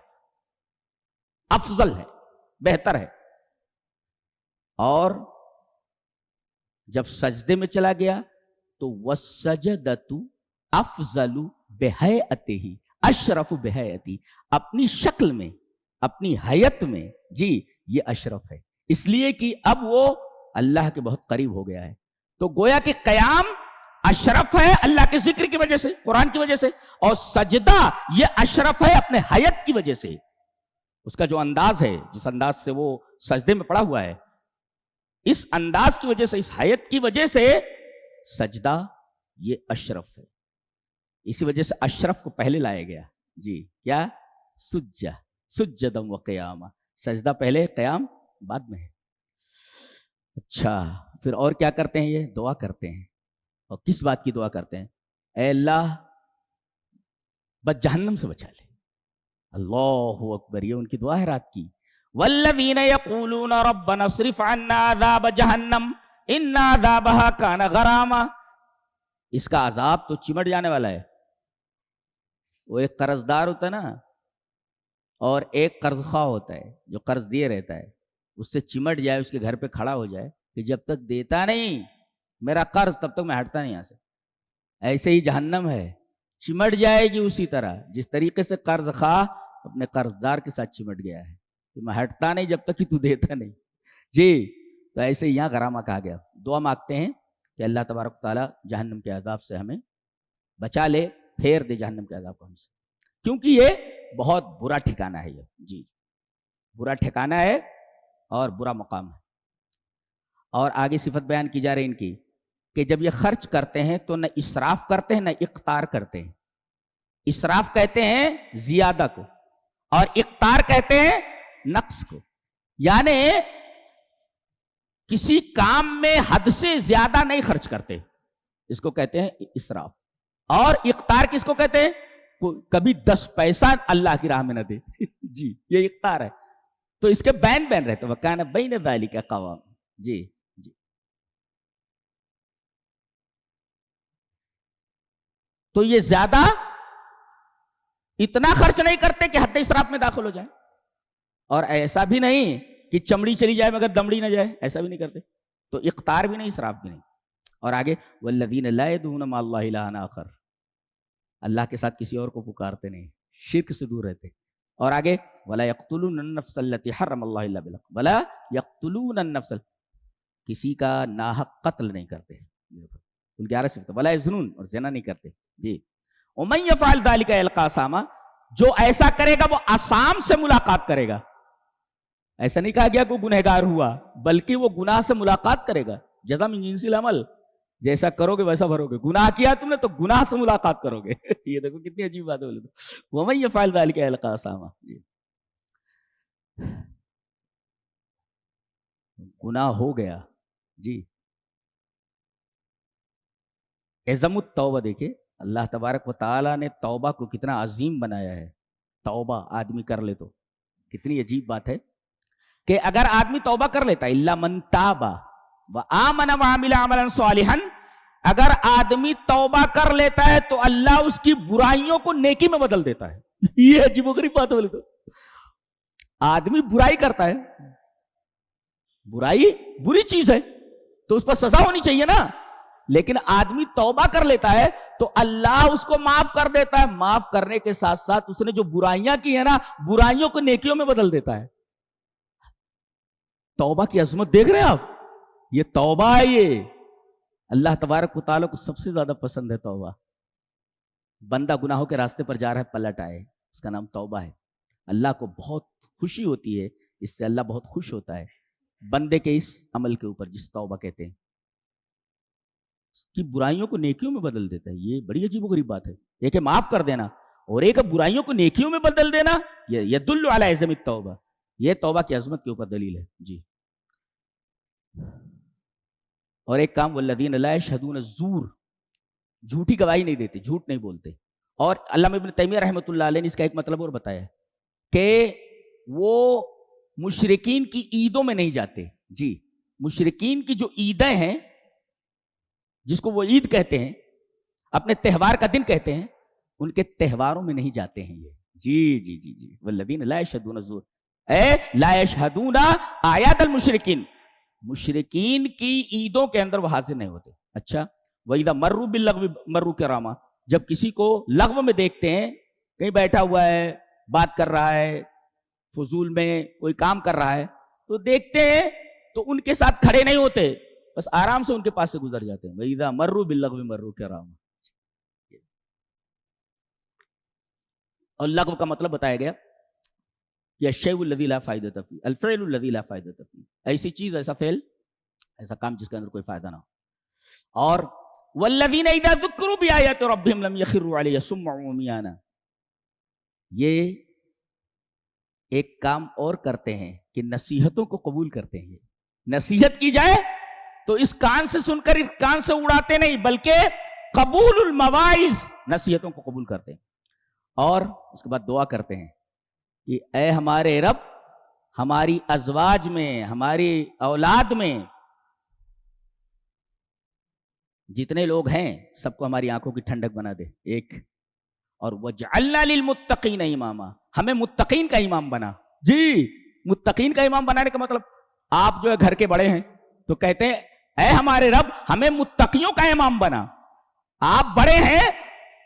افضل ہے، بہتر ہے. اور جب سجدے میں چلا گیا تو وَالسَّجْدَةُ افضل بِحَیْئَتِهِ اشرف بِحَیْئَتِهِ، اپنی شکل میں، اپنی حیت میں، جی یہ اشرف ہے، اس لیے کہ اب وہ اللہ کے بہت قریب ہو گیا ہے. تو گویا کہ قیام اشرف ہے اللہ کے ذکر کی وجہ سے، قرآن کی وجہ سے، اور سجدہ یہ اشرف ہے اپنے حیت کی وجہ سے. اس کا جو انداز ہے، جس انداز سے وہ سجدے میں پڑا ہوا ہے، اس انداز کی وجہ سے، اس حیت کی وجہ سے سجدہ یہ اشرف ہے. اسی وجہ سے اشرف کو پہلے لایا گیا. جی کیا؟ سجدا و قیاما. سجدہ پہلے، قیام بعد میں ہے. اچھا، پھر اور کیا کرتے ہیں؟ یہ دعا کرتے ہیں. اور کس بات کی دعا کرتے ہیں؟ اے اللہ بس جہنم سے بچا لے. اللہ اکبر، یہ ان کی دعا ہے رات کی. والذین یقولون ربنا اصرف عنا عذاب جہنم ان عذابها کان غراما. اس کا عذاب تو چمٹ جانے والا ہے. وہ ایک قرض دار ہوتا ہے نا، اور ایک قرض خواہ ہوتا ہے جو قرض دیے رہتا ہے. اس سے چمٹ جائے، اس کے گھر پہ کھڑا ہو جائے کہ جب تک دیتا نہیں میرا قرض تب تک میں ہٹتا نہیں یہاں سے. ایسے ہی جہنم ہے، چمٹ جائے گی اسی طرح جس طریقے سے قرض خواہ اپنے قرض دار کے ساتھ چمٹ گیا ہے کہ میں ہٹتا نہیں جب تک کہ تو دیتا نہیں. جی تو ایسے یہاں غرامہ کہا گیا. دعا مانگتے ہیں کہ اللہ تبارک تعالیٰ جہنم کے عذاب سے ہمیں بچا لے، پھیر دے جہنم کے عذاب کو ہم سے، کیونکہ یہ بہت برا ٹھکانہ ہے. یہ جی برا ٹھکانہ ہے اور برا مقام ہے. اور آگے صفت بیان کی جا رہی ان کی کہ جب یہ خرچ کرتے ہیں تو نہ اسراف کرتے ہیں نہ اقتار کرتے ہیں. اسراف کہتے ہیں زیادہ کو، اور اقتار کہتے ہیں نقص کو. یعنی کسی کام میں حد سے زیادہ نہیں خرچ کرتے، اس کو کہتے ہیں اسراف. اور اقتار کس کو کہتے ہیں؟ کبھی 10 پیسہ اللہ کی راہ میں نہ دے. جی یہ اقتار ہے. تو اس کے بین رہتے وَكَانَ بَيْنَ ذَلِكَ قَوَامٌ. جی جی تو یہ زیادہ اتنا خرچ نہیں کرتے کہ حد اسراف میں داخل ہو جائے، اور ایسا بھی نہیں کہ چمڑی چلی جائے مگر دمڑی نہ جائے، ایسا بھی نہیں کرتے. تو اقتار بھی نہیں، اسراف بھی نہیں. اور آگے والذین لا يدعون مع اللہ الہا آخر، اللہ کے ساتھ کسی اور کو پکارتے نہیں، شرک سے دور رہتے. اور آگے ولا یقتلون النفس التي حرم اللہ الا بالحق ولا یقتلون النفس، کسی کا ناحق قتل نہیں کرتے. 11 صفت. ولا یزنون، اور زنا نہیں کرتے. جی ومن یفعل ذلک یلقى اثاما، جو ایسا کرے گا وہ آثام سے ملاقات کرے گا. ایسا نہیں کہا گیا کہ گنہگار ہوا، بلکہ وہ گناہ سے ملاقات کرے گا. جزا من جنس العمل، جیسا کرو گے ویسا بھرو گے. گناہ کیا تم نے تو گناہ سے ملاقات کرو گے. یہ دیکھو کتنی عجیب بات ہے. بولے تو ومن یفعل ذلک یلقى اثاما، جی گناہ ہو گیا. جی عظم التوبہ، دیکھیں اللہ تبارک و تعالیٰ نے توبہ کو کتنا عظیم بنایا ہے. توبہ آدمی کر لے تو کتنی عجیب بات ہے کہ اگر آدمی توبہ کر لیتا ہے، الا من تاب وآمن وعمل عملا صالحا، اگر آدمی توبہ کر لیتا ہے تو اللہ اس کی برائیوں کو نیکی میں بدل دیتا ہے. یہ عجیب و غریب بات بولے تو آدمی برائی کرتا ہے, برائی بری چیز ہے تو اس پر سزا ہونی چاہیے نا, لیکن آدمی توبہ کر لیتا ہے تو اللہ اس کو معاف کر دیتا ہے. معاف کرنے کے ساتھ ساتھ اس نے جو برائیاں کی ہیں نا, برائیوں کو نیکیوں میں بدل دیتا ہے. توبہ کی عظمت دیکھ رہے ہیں آپ, یہ توبہ ہے, یہ اللہ تبارک و تعالیٰ کو سب سے زیادہ پسند ہے توبہ. بندہ گناہوں کے راستے پر جا رہا ہے, پلٹ آئے, اس کا نام توبہ ہے. اللہ کو بہت خوشی ہوتی ہے, اس سے اللہ بہت خوش ہوتا ہے بندے کے اس عمل کے اوپر جس توبہ کہتے ہیں, اس کی برائیوں کو نیکیوں میں بدل دیتا ہے. یہ بڑی عجیب و غریب بات ہے. ایک ہے معاف کر دینا اور ایک ہے برائیوں کو نیکیوں میں بدل دینا. یہ یدل علی عظم التوبہ, یہ توبہ کی عظمت کے اوپر دلیل ہے جی. اور ایک کام والذین لا یشہدون الزور, جھوٹی گواہی نہیں دیتے, جھوٹ نہیں بولتے. اور علامہ ابن تیمیہ رحمۃ اللہ علیہ نے اس کا ایک مطلب اور بتایا کہ وہ مشرکین کی عیدوں میں نہیں جاتے. جی, مشرکین کی جو عیدیں ہیں جس کو وہ عید کہتے ہیں, اپنے تہوار کا دن کہتے ہیں, ان کے تہواروں میں نہیں جاتے ہیں یہ. جی جی جی جی والذین لا یشہدون الزور اے لا یشہدون آیات المشرکین, مشرکین کی عیدوں کے اندر وہ حاضر نہیں ہوتے. اچھا, وَإِذَا مَرُّوا بِاللَّغْوِ مَرُّوا كِرَامًا, جب کسی کو لغو میں دیکھتے ہیں, کہیں بیٹھا ہوا ہے, بات کر رہا ہے, فضول میں کوئی کام کر رہا ہے, تو دیکھتے ہیں تو ان کے ساتھ کھڑے نہیں ہوتے, بس آرام سے ان کے پاس سے گزر جاتے ہیں. وَإِذَا مَرُّوا بِاللَّغْوِ مَرُّوا كِرَامًا. اور لغو کا مطلب بتایا گیا کہ الشیء الذی لا فائدۃ فیہ, الفعل الذی لا فائدۃ فیہ, ایسی چیز, ایسا فعل, ایسا کام جس کے اندر کوئی فائدہ نہ ہو. اور والذین اذا ذکروا بآیات ربہم لم یخروا علیہا صما وعمیانا, یہ ایک کام اور کرتے ہیں کہ نصیحتوں کو قبول کرتے ہیں. نصیحت کی جائے تو اس کان سے سن کر اس کان سے اڑاتے نہیں, بلکہ قبول المواعظ, نصیحتوں کو قبول کرتے ہیں. اور اس کے بعد دعا کرتے ہیں کہ اے ہمارے رب, ہماری ازواج میں, ہماری اولاد میں جتنے لوگ ہیں سب کو ہماری آنکھوں کی ٹھنڈک بنا دے. ایک, اور وَجْعَلْنَا لِلْمُتَّقِينَ إِمَامًا, ہمیں متقین کا امام بنا. جی, متقین کا امام بنانے کا مطلب, آپ جو ہے گھر کے بڑے ہیں تو کہتے ہیں اے ہمارے رب ہمیں متقیوں کا امام بنا. آپ بڑے ہیں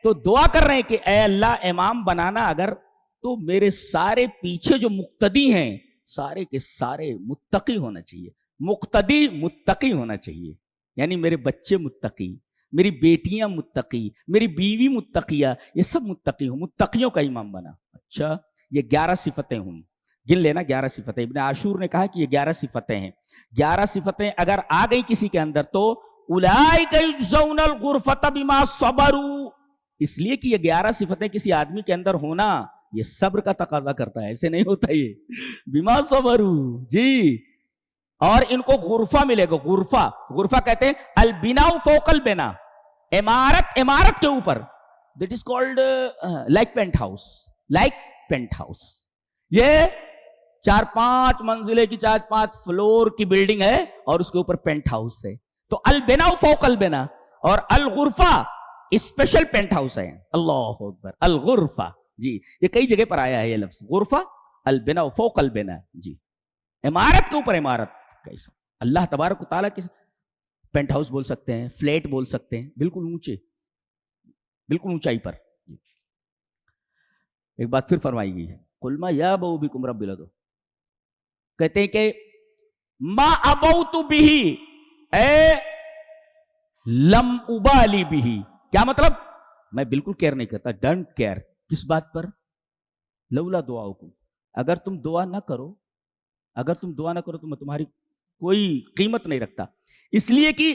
تو دعا کر رہے ہیں کہ اے اللہ امام بنانا اگر, تو میرے سارے پیچھے جو مقتدی ہیں سارے کے سارے متقی ہونا چاہیے. مقتدی متقی ہونا چاہیے, یعنی میرے بچے متقی, میری بیٹیاں متقی, میری بیوی متقیہ, یہ سب متقی ہوں, متقیوں کا امام بنا. اچھا, یہ 11 صفتیں ہوئی, گن لینا 11 صفتیں. ابن عاشور نے کہا کہ یہ 11 صفتیں ہیں. 11 صفتیں اگر آ گئی کسی کے اندر تو اولئک یجزون الغرفۃ بما صبروا, اس لیے کہ یہ 11 صفتیں کسی آدمی کے اندر ہونا یہ صبر کا تقاضا کرتا ہے, ایسے نہیں ہوتا یہ. بما صبروا, جی, اور ان کو غرفہ ملے گا. غرفہ, غرفہ کہتے ہیں البناء فوق البناء, عمارت عمارت کے اوپر. That is called like paint house, like paint house. یہ 4-5 منزلے کی 4-5 فلور کی بلڈنگ ہے اور اس کے اوپر پینٹ ہاؤس ہے. تو البناء فوق البناء, اور الغرفہ اسپیشل پینٹ ہاؤس ہے. اللہ اکبر, الغرفہ, جی, یہ کئی جگہ پر آیا ہے یہ لفظ غرفہ, البناء فوق البناء. جی, عمارت کے اوپر عمارت. کیسا اللہ تبارک و تعالیٰ کے پینٹ ہاؤس بول سکتے ہیں, فلیٹ بول سکتے ہیں, بالکل اونچے, بالکل اونچائی پر. ایک بات پھر فرمائی گئی ہے, قل ما یابؤ بکم ربی لدو, کہتے ہیں کہ ما ابوت بہ اے لم ابالی بہ, کیا مطلب, میں بالکل کیئر نہیں کرتا, ڈونٹ کیئر. کس بات پر, لولا دعاؤکم, اگر تم دعا نہ کرو, اگر تم دعا نہ کرو تو میں تمہاری کوئی قیمت نہیں رکھتا. اس لیے کہ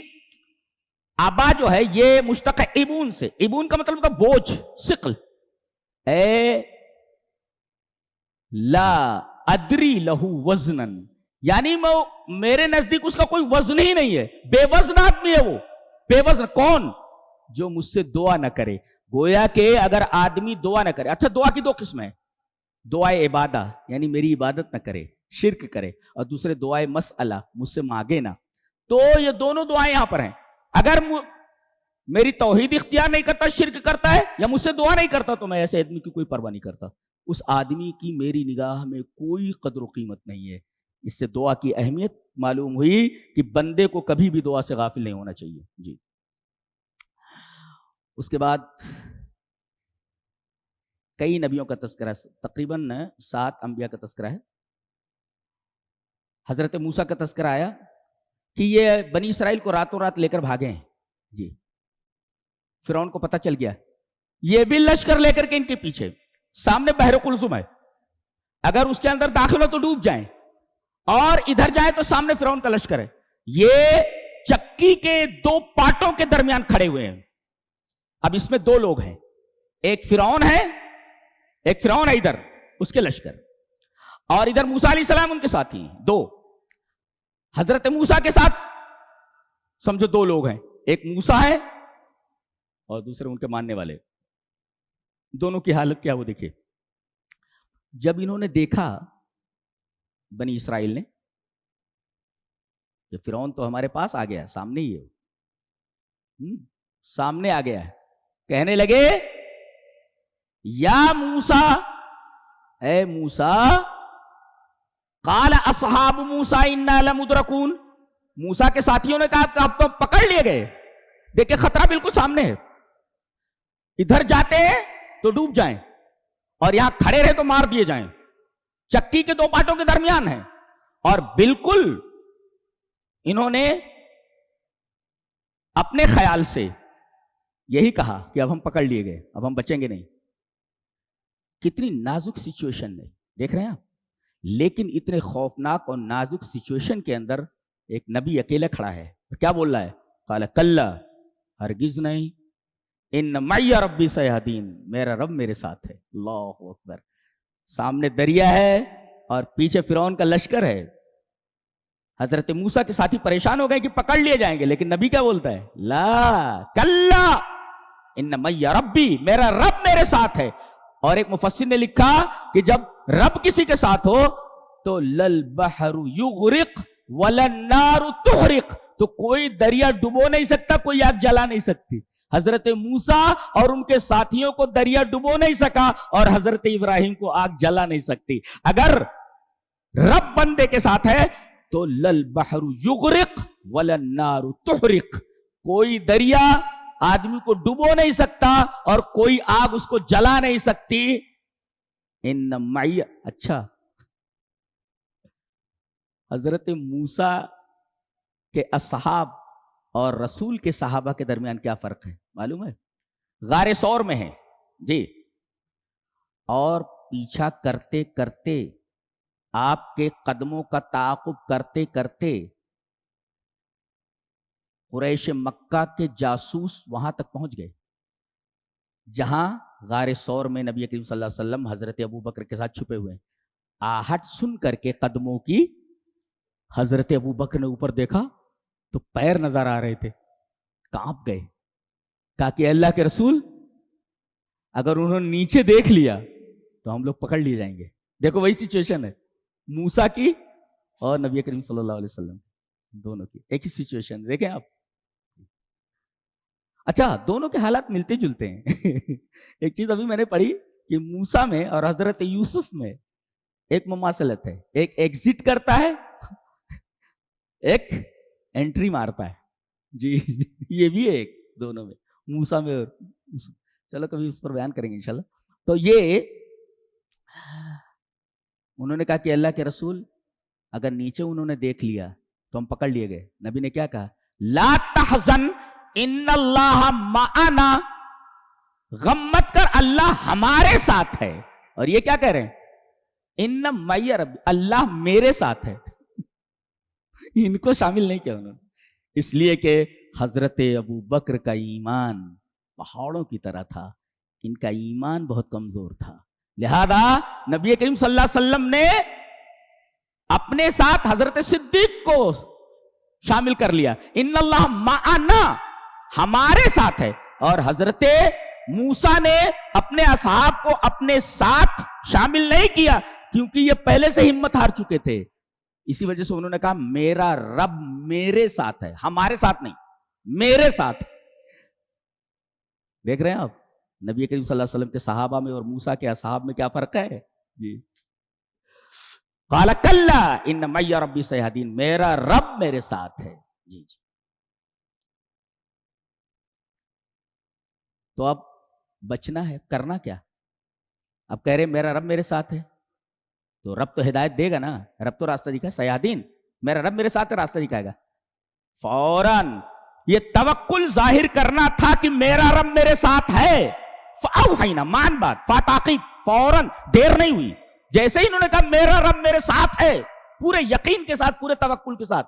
ابا جو ہے یہ مشتق ہے ابون سے. ابون کا مطلب ہوتا بوجھ, ثقل. اے لا ادری لہو وزنن, یعنی میرے نزدیک اس کا کوئی وزن ہی نہیں ہے, بے وزن آدمی ہے وہ. بے وزن کون, جو مجھ سے دعا نہ کرے. گویا کہ اگر آدمی دعا نہ کرے, اچھا دعا کی 2 قسمیں ہیں, دعائے عبادہ یعنی میری عبادت نہ کرے, شرک کرے, اور دوسرے دعائے مسئلہ, مجھ سے مانگے نا. تو یہ دونوں دعائیں یہاں پر ہیں. اگر میری توحید اختیار نہیں کرتا، شرک کرتا ہے یا مجھ سے دعا نہیں کرتا، تو میں ایسے آدمی کی کوئی پرواہ نہیں کرتا. اس آدمی کی میری نگاہ میں کوئی قدر و قیمت نہیں ہے. اس سے دعا کی اہمیت معلوم ہوئی کہ بندے کو کبھی بھی دعا سے غافل نہیں ہونا چاہیے. جی. اس کے بعد کئی نبیوں کا تذکرہ، تقریباً 7 انبیاء کا تذکرہ ہے. حضرت موسیٰ کا تذکرہ آیا کہ یہ بنی اسرائیل کو راتوں رات لے کر بھاگے ہیں. جی. فرعون کو پتہ چل گیا، یہ بھی لشکر لے کر کے ان کے پیچھے. سامنے بحر قلزم ہے، اگر اس کے اندر داخل ہو تو ڈوب جائیں، اور ادھر جائیں تو سامنے فرعون کا لشکر ہے. یہ چکی کے 2 پارٹوں کے درمیان کھڑے ہوئے ہیں. اب اس میں 2 لوگ ہیں، ایک فرعون ہے ادھر اس کے لشکر، اور ادھر موسیٰ علیہ السلام ان کے ساتھی ہیں. 2 حضرت موسیٰ کے ساتھ سمجھو 2 لوگ ہیں، ایک موسیٰ ہے اور دوسرے ان کے ماننے والے. دونوں کی حالت کیا وہ دیکھیں. جب انہوں نے دیکھا بنی اسرائیل نے کہ فرعون تو ہمارے پاس آ گیا، سامنے ہی ہے، سامنے آ گیا ہے، کہنے لگے یا موسیٰ، اے موسیٰ، قال اصحاب موسیٰ انا لمدرکون، موسیٰ کے ساتھیوں نے کہا کہ اب تو پکڑ لیے گئے. دیکھیں خطرہ بالکل سامنے ہے، ادھر جاتے ہیں تو ڈوب جائیں اور یہاں کھڑے رہے تو مار دیے جائیں. چکی کے 2 پارٹوں کے درمیان ہیں، اور بالکل انہوں نے اپنے خیال سے یہی کہا کہ اب ہم پکڑ لیے گئے، اب ہم بچیں گے نہیں. کتنی نازک سچویشن ہے، دیکھ رہے ہیں آپ. لیکن اتنے خوفناک اور نازک سچویشن کے اندر ایک نبی اکیلے کھڑا ہے، کیا بول رہا ہے؟ قال کلا، ہرگز نہیں، ان معی ربی سیہدین، میرا رب میرے ساتھ ہے. اللہ اکبر. سامنے دریا ہے اور پیچھے فرعون کا لشکر ہے. حضرت موسیٰ کے ساتھی پریشان ہو گئے کہ پکڑ لیے جائیں گے، لیکن نبی کیا بولتا ہے؟ لا کلا ان معی ربی، میرا رب میرے ساتھ ہے. اور ایک مفسر نے لکھا کہ جب رب کسی کے ساتھ ہو تو للبحر یغرق وللنار تحرق، تو کوئی دریا ڈبو نہیں سکتا، کوئی آگ جلا نہیں سکتی. حضرت موسیٰ اور ان کے ساتھیوں کو دریا ڈبو نہیں سکا، اور حضرت ابراہیم کو آگ جلا نہیں سکتی. اگر رب بندے کے ساتھ ہے تو للبحر یغرق وللنار تحرق، کوئی دریا آدمی کو ڈبو نہیں سکتا اور کوئی آگ اس کو جلا نہیں سکتی. ان معی. اچھا، حضرت موسیٰ کے اصحاب اور رسول کے صحابہ کے درمیان کیا فرق ہے معلوم ہے؟ غار ثور میں ہے جی، اور پیچھا کرتے کرتے، آپ کے قدموں کا تعاقب کرتے کرتے قریش مکہ کے جاسوس وہاں تک پہنچ گئے جہاں غار ثور میں نبی کریم صلی اللہ علیہ وسلم حضرت ابو بکر کے ساتھ چھپے ہوئے ہیں. آہٹ سن کر کے قدموں کی حضرت ابو بکر نے اوپر دیکھا تو پیر نظر آ رہے تھے، کانپ گئے. کہا کہ اللہ کے رسول، اگر انہوں نے نیچے دیکھ لیا تو ہم لوگ پکڑ لیے جائیں گے. دیکھو وہی سچویشن ہے موسیٰ کی اور نبی کریم صلی اللہ علیہ وسلم دونوں کی، ایک ہی سچویشن. دیکھیں آپ. اچھا، دونوں کے حالات ملتے جلتے ہیں. ایک چیز ابھی میں نے پڑھی کہ موسیٰ میں اور حضرت یوسف میں ایک مماثلت ہے، ایک ایگزٹ کرتا ہے، ایک انٹری مارتا ہے. جی یہ بھی ہے ایک دونوں میں، موسیٰ میں اور یوسف. چلو کبھی اس پر بیان کریں گے انشاءاللہ. تو یہ انہوں نے کہا کہ اللہ کے رسول، اگر نیچے انہوں نے دیکھ لیا تو ہم پکڑ لیے گئے. نبی نے کیا کہا؟ لا تحزن ان اللہ معنا، غم مت کر، اللہ ہمارے ساتھ ہے. اور یہ کیا کہہ رہے ہیں؟ ان معی ربی، اللہ میرے ساتھ ہے. ان کو شامل نہیں کیا انہوں نے، اس لیے کہ حضرت ابو بکر کا ایمان پہاڑوں کی طرح تھا، ان کا ایمان بہت کمزور تھا. لہذا نبی کریم صلی اللہ علیہ وسلم نے اپنے ساتھ حضرت صدیق کو شامل کر لیا. ان اللہ معنا، ہمارے ساتھ ہے. اور حضرت موسیٰ نے اپنے اصحاب کو اپنے ساتھ شامل نہیں کیا کیونکہ یہ پہلے سے ہمت ہار چکے تھے. اسی وجہ سے انہوں نے کہا میرا رب میرے ساتھ ہے، ہمارے ساتھ نہیں، میرے ساتھ. دیکھ رہے ہیں آپ نبی کریم صلی اللہ علیہ وسلم کے صحابہ میں اور موسیٰ کے اصحاب میں کیا فرق ہے جی. قال کلا ان معی ربی سیہدین، میرا رب میرے ساتھ ہے. جی جی. تو اب بچنا ہے، کرنا کیا؟ اب کہہ رہے میرا رب میرے ساتھ ہے، تو رب تو ہدایت دے گا نا، رب تو راستہ دکھائے. سیادین میرا رب میرے ساتھ ہے، راستہ دکھائے گا. فوراً یہ توکل ظاہر کرنا تھا کہ میرا رب میرے ساتھ ہے. فاوحینا، مان بات، فاتاقیب، فوراً دیر نہیں ہوئی. جیسے ہی انہوں نے کہا میرا رب میرے ساتھ ہے، پورے یقین کے ساتھ، پورے توکل کے ساتھ،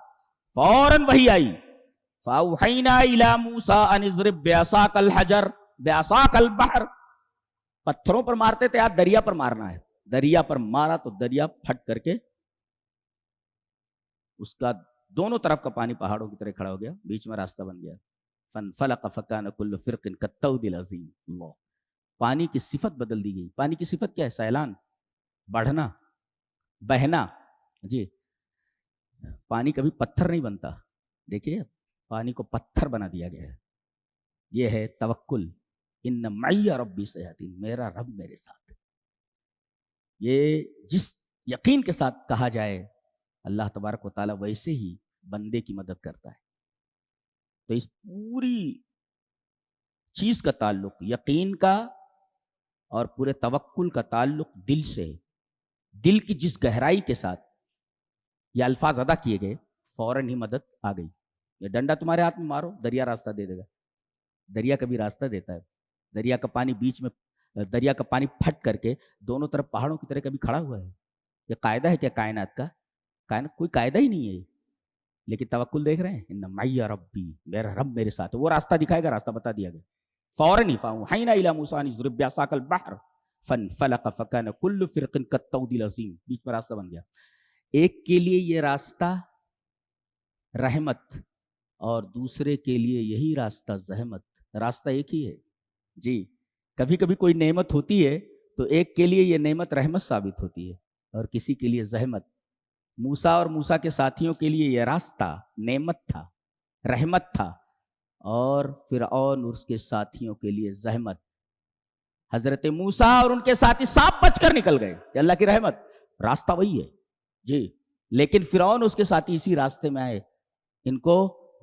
فوراً وحی آئی. فاوحینا الی موسیٰ ان اضرب بعصاک الحجر بعصاک البحر. پتھروں پر مارتے تھے، آج دریا پر مارنا ہے. دریا پر مارا تو دریا پھٹ کر کے اس کا دونوں طرف کا پانی پہاڑوں کی طرح کھڑا ہو گیا، بیچ میں راستہ بن گیا. فانفلق فکان کل فرق کالطود العظیم. اللہ، پانی کی صفت بدل دی گئی. پانی کی صفت کیا ہے؟ سیلان، بڑھنا، بہنا. جی، پانی کبھی پتھر نہیں بنتا. دیکھیے پانی کو پتھر بنا دیا گیا ہے. یہ ہے توکل. ان معی ربی سیہدین، میرا رب میرے ساتھ. یہ جس یقین کے ساتھ کہا جائے اللہ تبارک و تعالیٰ ویسے ہی بندے کی مدد کرتا ہے. تو اس پوری چیز کا تعلق یقین کا اور پورے توکل کا تعلق دل سے. دل کی جس گہرائی کے ساتھ یہ الفاظ ادا کیے گئے، فوراً ہی مدد آ گئی. یہ ڈنڈا تمہارے ہاتھ میں مارو، دریا راستہ دے دے گا. دریا کبھی راستہ دیتا ہے؟ دریا کا پانی بیچ میں، دریا کا پانی پھٹ کر کے دونوں طرف پہاڑوں کی طرح کبھی کھڑا ہوا ہے؟ یہ قاعدہ ہے کیا کائنات کا؟ کائنات کوئی قاعدہ ہی نہیں ہے. لیکن توکل دیکھ رہے ہیں، ان معی ربی، میرا رب میرے ساتھ ہے. وہ راستہ دکھائے گا، راستہ بتا دیا گیا. فوراً ہی فاوحینا الی موسیٰ ان اضرب بعصاک البحر فانفلق فکان کل فرق کالطود العظیم. بیچ میں راستہ بن گیا. ایک کے لیے یہ راستہ رحمت اور دوسرے کے لیے یہی راستہ زحمت. راستہ ایک ہی ہے جی. کبھی کبھی کوئی نعمت ہوتی ہے تو ایک کے لیے یہ نعمت رحمت ثابت ہوتی ہے اور کسی کے لیے زحمت. موسیٰ اور موسیٰ کے ساتھیوں کے لیے یہ راستہ نعمت تھا، رحمت تھا، اور فرعون اور اس کے ساتھیوں کے لیے زحمت. حضرت موسیٰ اور ان کے ساتھی سانپ بچ کر نکل گئے کہ اللہ کی رحمت. راستہ وہی ہے جی، لیکن فرعون اور اس کے ساتھی اسی راستے میں آئے، ان کو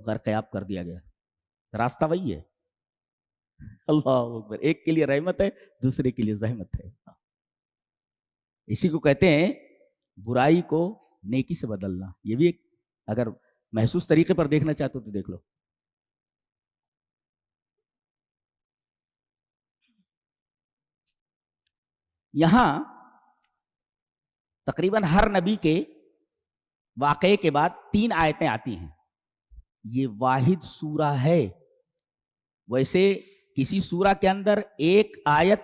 غرقیاب کر دیا گیا. راستہ وہی ہے. اللہ اکبر. ایک کے لیے رحمت ہے، دوسرے کے لیے زحمت ہے. اسی کو کہتے ہیں برائی کو نیکی سے بدلنا. یہ بھی ایک اگر محسوس طریقے پر دیکھنا چاہتے ہو تو دیکھ لو. یہاں تقریباً ہر نبی کے واقعے کے بعد 3 آیتیں آتی ہیں. یہ واحد سورہ ہے. ویسے کسی سورہ کے اندر ایک آیت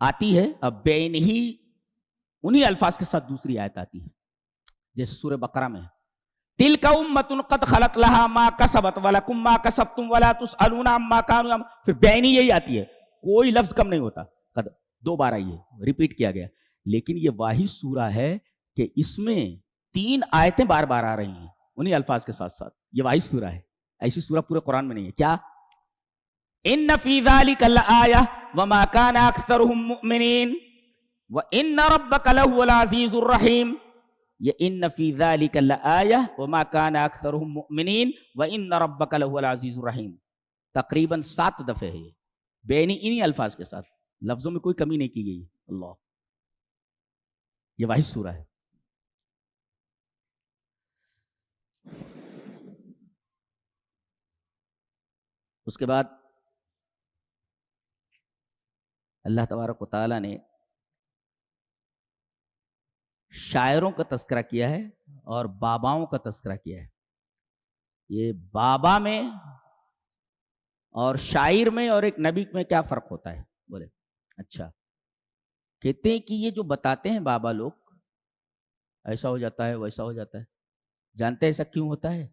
آتی ہے، اب بین ہی انہی الفاظ کے ساتھ دوسری آیت آتی ہے. جیسے سورہ بقرہ میں تلک امۃ قد خلت لها ما کسبت ولکم ما کسبتم ولا تسألون عما كانوا. پھر بین ہی یہی آتی ہے، کوئی لفظ کم نہیں ہوتا. قد 2 بار آئی ہے، ریپیٹ کیا گیا. لیکن یہ واحد سورہ ہے کہ اس میں 3 آیتیں بار بار آ رہی ہیں انہی الفاظ کے ساتھ ساتھ. یہ واحد سورہ ہے. ایسی سورہ پورے قرآن میں نہیں ہے. کیا؟ ان فی ذلک لآیہ وما کان اکثرهم مؤمنین وان ربک لہو العزیز الرحیم. یہ ان فی ذلک لآیہ وما کان اکثرهم مؤمنین وان ربک لہو العزیز الرحیم. تقریباً 7 دفعے ہے. بینی انہی الفاظ کے ساتھ، لفظوں میں کوئی کمی نہیں کی گئی. اللہ، یہ واحد سورہ ہے. اس کے بعد اللہ تبارک و تعالیٰ نے شاعروں کا تذکرہ کیا ہے اور باباؤں کا تذکرہ کیا ہے. یہ بابا میں اور شاعر میں اور ایک نبی میں کیا فرق ہوتا ہے؟ بولے اچھا. کہتے ہیں کہ یہ جو بتاتے ہیں بابا لوگ، ایسا ہو جاتا ہے ویسا ہو جاتا ہے. جانتے ہیں ایسا کیوں ہوتا ہے؟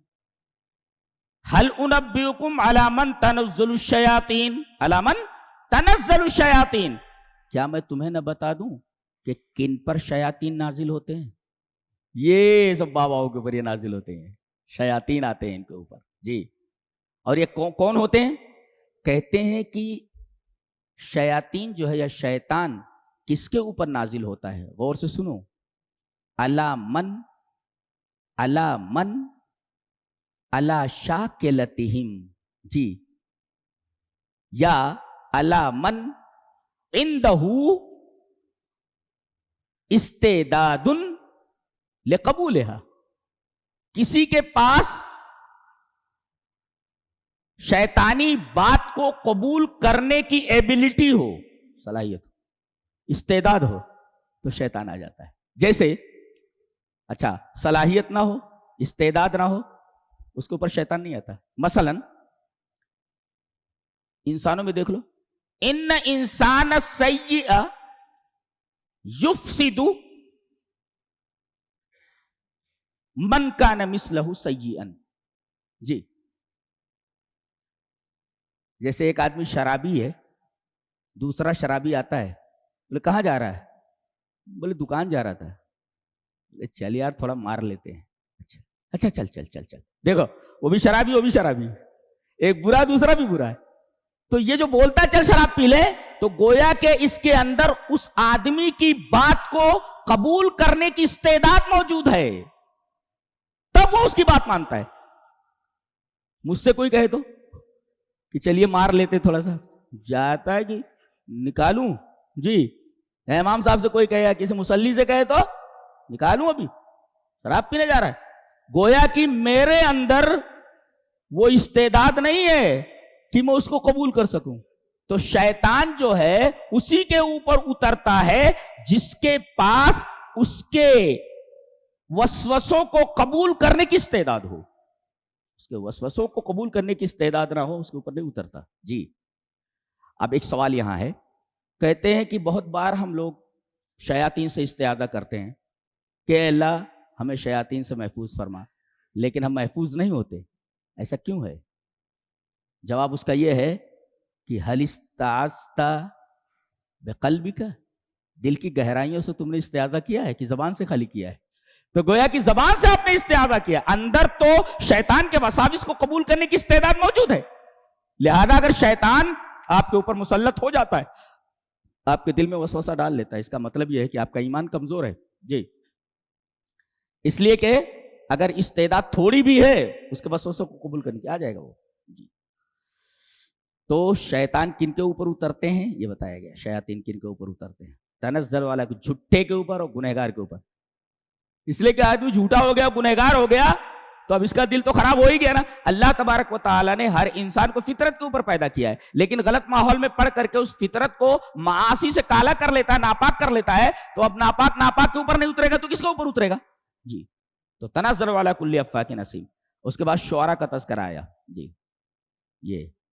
هل انبئکم علی من تنزل الشیاطین، علی من تنزل الشیاطین. کیا میں تمہیں نہ بتا دوں کہ کن پر شیاطین نازل ہوتے ہیں؟ یہ سب باباؤں کے اوپر یہ نازل ہوتے ہیں. شیاطین آتے ہیں ان کے اوپر جی. اور یہ کون ہوتے ہیں؟ کہتے ہیں کہ شیاطین جو ہے یا شیطان کس کے اوپر نازل ہوتا ہے؟ غور سے سنو. علی من علی شاکلتہم، جی، یا علی من عندہ استعداد لقبولہا، کسی کے پاس شیطانی بات کو قبول کرنے کی ایبلٹی ہو، صلاحیت، استعداد ہو، تو شیطان آ جاتا ہے. جیسے اچھا صلاحیت نہ ہو، استعداد نہ ہو، اس کے اوپر شیطان نہیں آتا. مثلا انسانوں میں دیکھ لو، ان انسان السیئ یفسد من کان مثلہ سیئا. جی، جیسے ایک آدمی شرابی ہے، دوسرا شرابی آتا ہے، بولے کہاں جا رہا ہے؟ بولے دکان جا رہا تھا. بولے چل یار تھوڑا مار لیتے ہیں. اچھا چل چل چل چل. دیکھو وہ بھی شرابی، وہ بھی شرابی، ایک برا دوسرا بھی برا ہے. تو یہ جو بولتا ہے چل شراب پی لے، تو گویا کہ اس کے اندر اس آدمی کی بات کو قبول کرنے کی استعداد موجود ہے، تب وہ اس کی بات مانتا ہے. مجھ سے کوئی کہے تو کہ چلیے مار لیتے تھوڑا سا، جاتا ہے کہ نکالوں. جی، امام صاحب سے کوئی کہے، کسی مصلی سے کہے تو نکالوں، ابھی شراب پینے جا رہا ہے. گویا کہ میرے اندر وہ استعداد نہیں ہے کہ میں اس کو قبول کر سکوں. تو شیطان جو ہے اسی کے اوپر اترتا ہے جس کے پاس اس کے وسوسوں کو قبول کرنے کی استعداد ہو. اس کے وسوسوں کو قبول کرنے کی استعداد نہ ہو، اس کے اوپر نہیں اترتا. جی، اب ایک سوال یہاں ہے. کہتے ہیں کہ بہت بار ہم لوگ شیاطین سے استعاذہ کرتے ہیں کہ اللہ ہمیں شیاطین سے محفوظ فرما، لیکن ہم محفوظ نہیں ہوتے. ایسا کیوں ہے؟ جواب اس کا یہ ہے کہ حل استعاذت بقلبک، دل کی گہرائیوں سے تم نے استعاذہ کیا ہے کہ زبان سے خالی کیا ہے؟ تو گویا کہ زبان سے آپ نے استعاذہ کیا، اندر تو شیطان کے وساوس کو قبول کرنے کی استعداد موجود ہے. لہذا اگر شیطان آپ کے اوپر مسلط ہو جاتا ہے، آپ کے دل میں وسوسہ ڈال لیتا ہے، اس کا مطلب یہ ہے کہ آپ کا ایمان کمزور ہے. جی، اس لیے کہ اگر استعداد تھوڑی بھی ہے، اس کے وسوسوں کو قبول کرنے کی آ جائے گا وہ. جی، تو شیطان کن کے اوپر اترتے ہیں یہ بتایا گیا. شیاطین کن کے اوپر اترتے ہیں؟ تنزل والا کو، جھٹے کے اوپر اور گنہگار کے اوپر. اس لیے کہ آدمی جھوٹا ہو گیا، گنہگار ہو گیا، تو اب اس کا دل تو خراب ہو ہی گیا نا. اللہ تبارک و تعالیٰ نے ہر انسان کو فطرت کے اوپر پیدا کیا ہے، لیکن غلط ماحول میں پڑھ کر کے اس فطرت کو معاصی سے کالا کر لیتا ہے، ناپاک کر لیتا ہے. تو اب ناپاک کے اوپر نہیں اترے گا تو کس کے اوپر اترے گا؟ جی، تو تنزل والا کل افاک نسیم. اس کے بعد شعراء کا تذکرہ آیا. جی،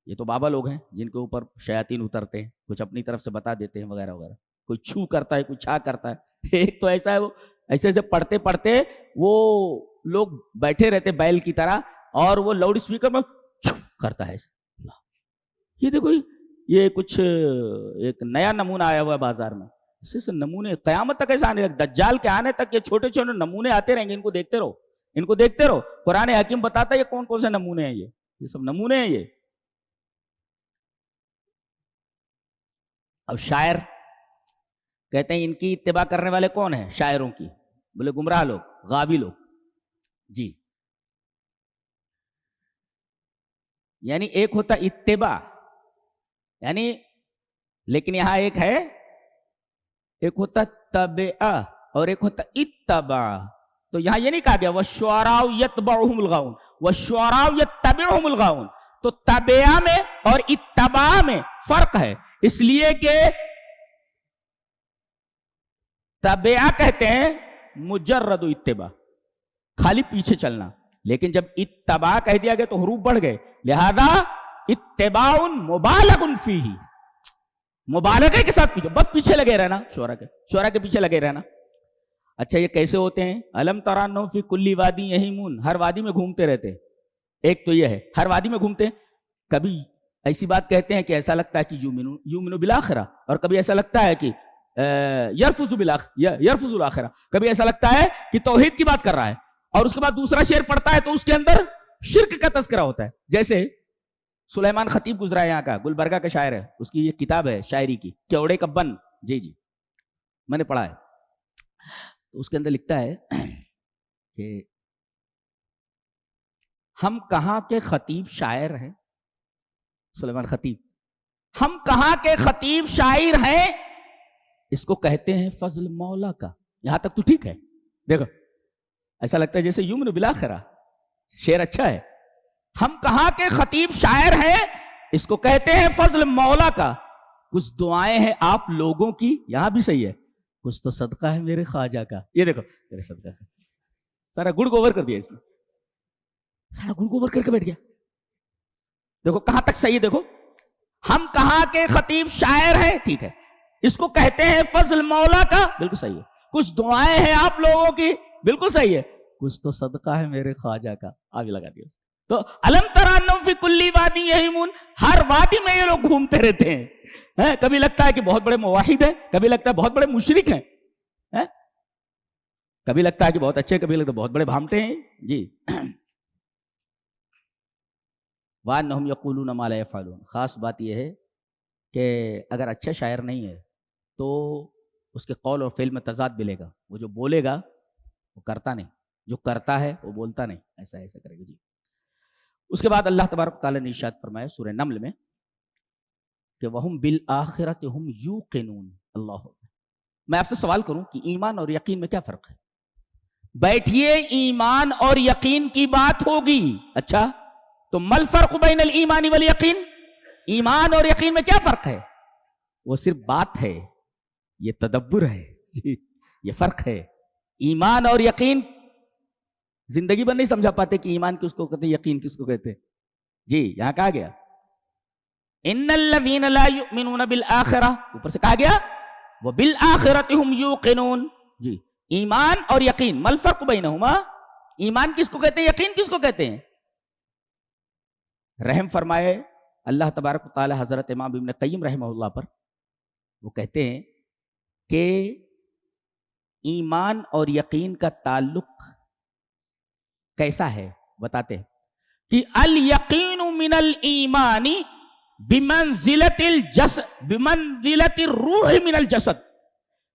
یہ تو بابا لوگ ہیں جن کے اوپر شیاطین اترتے ہیں، کچھ اپنی طرف سے بتا دیتے ہیں وغیرہ وغیرہ. کوئی چھو کرتا ہے، کوئی چھا کرتا ہے. ایک تو ایسا ہے، وہ ایسے ایسے پڑھتے پڑھتے وہ لوگ بیٹھے رہتے بیل کی طرح، اور وہ لاؤڈ اسپیکر میں چھو کرتا ہے ایسے. یہ دیکھو، یہ کچھ ایک نیا نمونہ آیا ہوا ہے بازار میں. ایسے نمونے قیامت تک ایسا آنے لگے، دجال کے آنے تک یہ چھوٹے چھوٹے نمونے آتے رہیں گے. ان کو دیکھتے رہو، ان کو دیکھتے رہو. قرآن حکیم بتاتا ہے یہ کون کون سے نمونے ہیں. یہ سب نمونے ہیں. یہ اب شاعر کہتے ہیں ان کی اتباع کرنے والے کون ہیں؟ شاعروں کی. بولے گمراہ لوگ، غاوی لوگ. جی، یعنی ایک ہوتا اتباع، یعنی، لیکن یہاں ایک ہے، ایک ہوتا تبع اور ایک ہوتا اتباع. تو یہاں یہ نہیں کہا گیا والشعراء یتبعہم الغاوون، والشعراء یتبعہم الغاوون. تو تبع میں اور اتباع میں فرق ہے، اس لیے کہ تبع کہتے ہیں مجرد اتباع، خالی پیچھے چلنا. لیکن جب اتباع کہہ دیا گیا تو حروف بڑھ گئے، لہذا اتباع مبالغ فیہ، مبالغے کے ساتھ پیچھے، بس پیچھے لگے رہنا، شعراء کے پیچھے لگے رہنا. اچھا یہ کیسے ہوتے ہیں؟ الم تری انہم فی کل وادی یہیمون، ہر وادی میں گھومتے رہتے. ایک تو یہ ہے ہر وادی میں گھومتے ہیں. کبھی ایسی بات کہتے ہیں کہ ایسا لگتا ہے کہ یؤمن بالآخرہ، اور کبھی ایسا لگتا ہے کہ یرفض الآخرہ، کبھی ایسا لگتا ہے کہ توحید کی بات کر رہا ہے، اور اس کے بعد دوسرا شعر پڑھتا ہے تو اس کے اندر شرک کا تذکرہ ہوتا ہے. جیسے سلیمان خطیب گزرا ہے یہاں کا، گلبرگہ کا شاعر ہے، اس کی یہ کتاب ہے شاعری کی، کیوڑے کا بن، جی جی میں نے پڑھا ہے. تو اس کے اندر لکھتا ہے کہ ہم کہاں کے خطیب شاعر ہیں، سلیمان خطیب، ہم کہاں کے خطیب شاعر ہیں، اس کو کہتے ہیں فضل مولا کا. یہاں تک تو ٹھیک ہے، دیکھو ایسا لگتا ہے جیسے یمن بالآخرہ، شعر اچھا ہے. ہم کہاں کے خطیب شاعر ہیں، اس کو کہتے ہیں فضل مولا کا. کچھ دعائیں ہیں آپ لوگوں کی، یہاں بھی صحیح ہے، کچھ تو صدقہ ہے میرے خواجہ کا. یہ دیکھو میرے صدقہ کا سارا گڑ گوبر کر دیا اس نے، سارا گڑ گوبر کر کے بیٹھ گیا. دیکھو کہاں تک صحیح ہے، دیکھو ہم کہاں کے خطیب شاعر ہیں، ٹھیک ہے، اس کو کہتے ہیں فضل مولا کا، بالکل صحیح ہے. کچھ دعائیں ہیں آپ لوگوں کی، بالکل صحیح ہے. کچھ تو صدقہ ہے میرے خواجہ کا، آگے لگا دیا. تو الم ترانم فی کلی وادی یہیمون، ہر وادی میں یہ لوگ گھومتے رہتے ہیں. کبھی لگتا ہے کہ بہت بڑے موحد ہیں، کبھی لگتا ہے بہت بڑے مشرک ہیں، کبھی لگتا ہے کہ بہت اچھے، کبھی لگتا ہے بہت بڑے بھامٹے ہیں. جی وَأَنَّهُمْ يَقُولُونَ مَا لَا يَفْعَلُونَ. خاص بات یہ ہے کہ اگر اچھا شاعر نہیں ہے تو اس کے قول اور فعل میں تضاد ملے گا. وہ جو بولے گا وہ کرتا نہیں، جو کرتا ہے وہ بولتا نہیں، ایسا ایسا کرے گا. جی اس کے بعد اللہ تبارک تعالیٰ نے ارشاد فرمایا سورہ نمل میں کہ وَهُمْ بِالْآخِرَةِ هُمْ يُوقِنُونَ. اللہ، میں آپ سے سوال کروں کہ ایمان اور یقین میں کیا فرق ہے؟ بیٹھیے، ایمان اور یقین کی بات ہوگی. اچھا تو مل فرق بین الایمان والیقین، ایمان اور یقین میں کیا فرق ہے؟ وہ صرف بات ہے، یہ تدبر ہے. جی یہ فرق ہے. ایمان اور یقین زندگی بھر نہیں سمجھا پاتے کہ ایمان کس کو کہتے ہیں، یقین کس کو کہتے ہیں. جی یہاں کہا گیا ان الذین لا یؤمنون بالآخرہ، اوپر سے کہا گیا وبالآخرۃ ھم یوقنون. جی ایمان اور یقین، مل فرق بینہما، ایمان کس کو کہتے ہیں، یقین کس کو کہتے ہیں؟ رحم فرمائے اللہ تبارک و تعالی حضرت امام ابن قیم رحمہ اللہ پر. وہ کہتے ہیں کہ ایمان اور یقین کا تعلق کیسا ہے، بتاتے ہیں کہ الیقین من الایمان بمنزلۃ الروح من الجسد،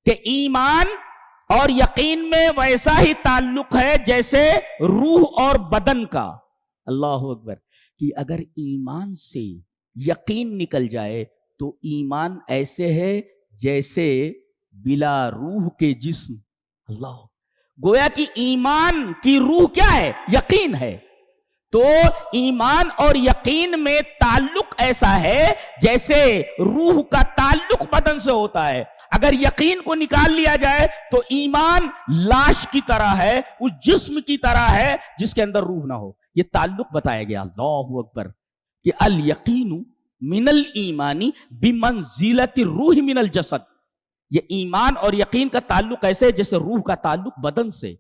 کہ ایمان اور یقین میں ویسا ہی تعلق ہے جیسے روح اور بدن کا. اللہ اکبر. کہ اگر ایمان سے یقین نکل جائے تو ایمان ایسے ہے جیسے بلا روح کے جسم. اللہ، گویا کہ ایمان کی روح کیا ہے، یقین ہے. تو ایمان اور یقین میں تعلق ایسا ہے جیسے روح کا تعلق بدن سے ہوتا ہے. اگر یقین کو نکال لیا جائے تو ایمان لاش کی طرح ہے، اس جسم کی طرح ہے جس کے اندر روح نہ ہو. یہ تعلق بتایا گیا. اللہ اکبر. کہ الیقین من الایمان بمنزلۃ الروح من الجسد. یہ ایمان اور یقین کا تعلق ایسے جیسے روح کا تعلق بدن سے،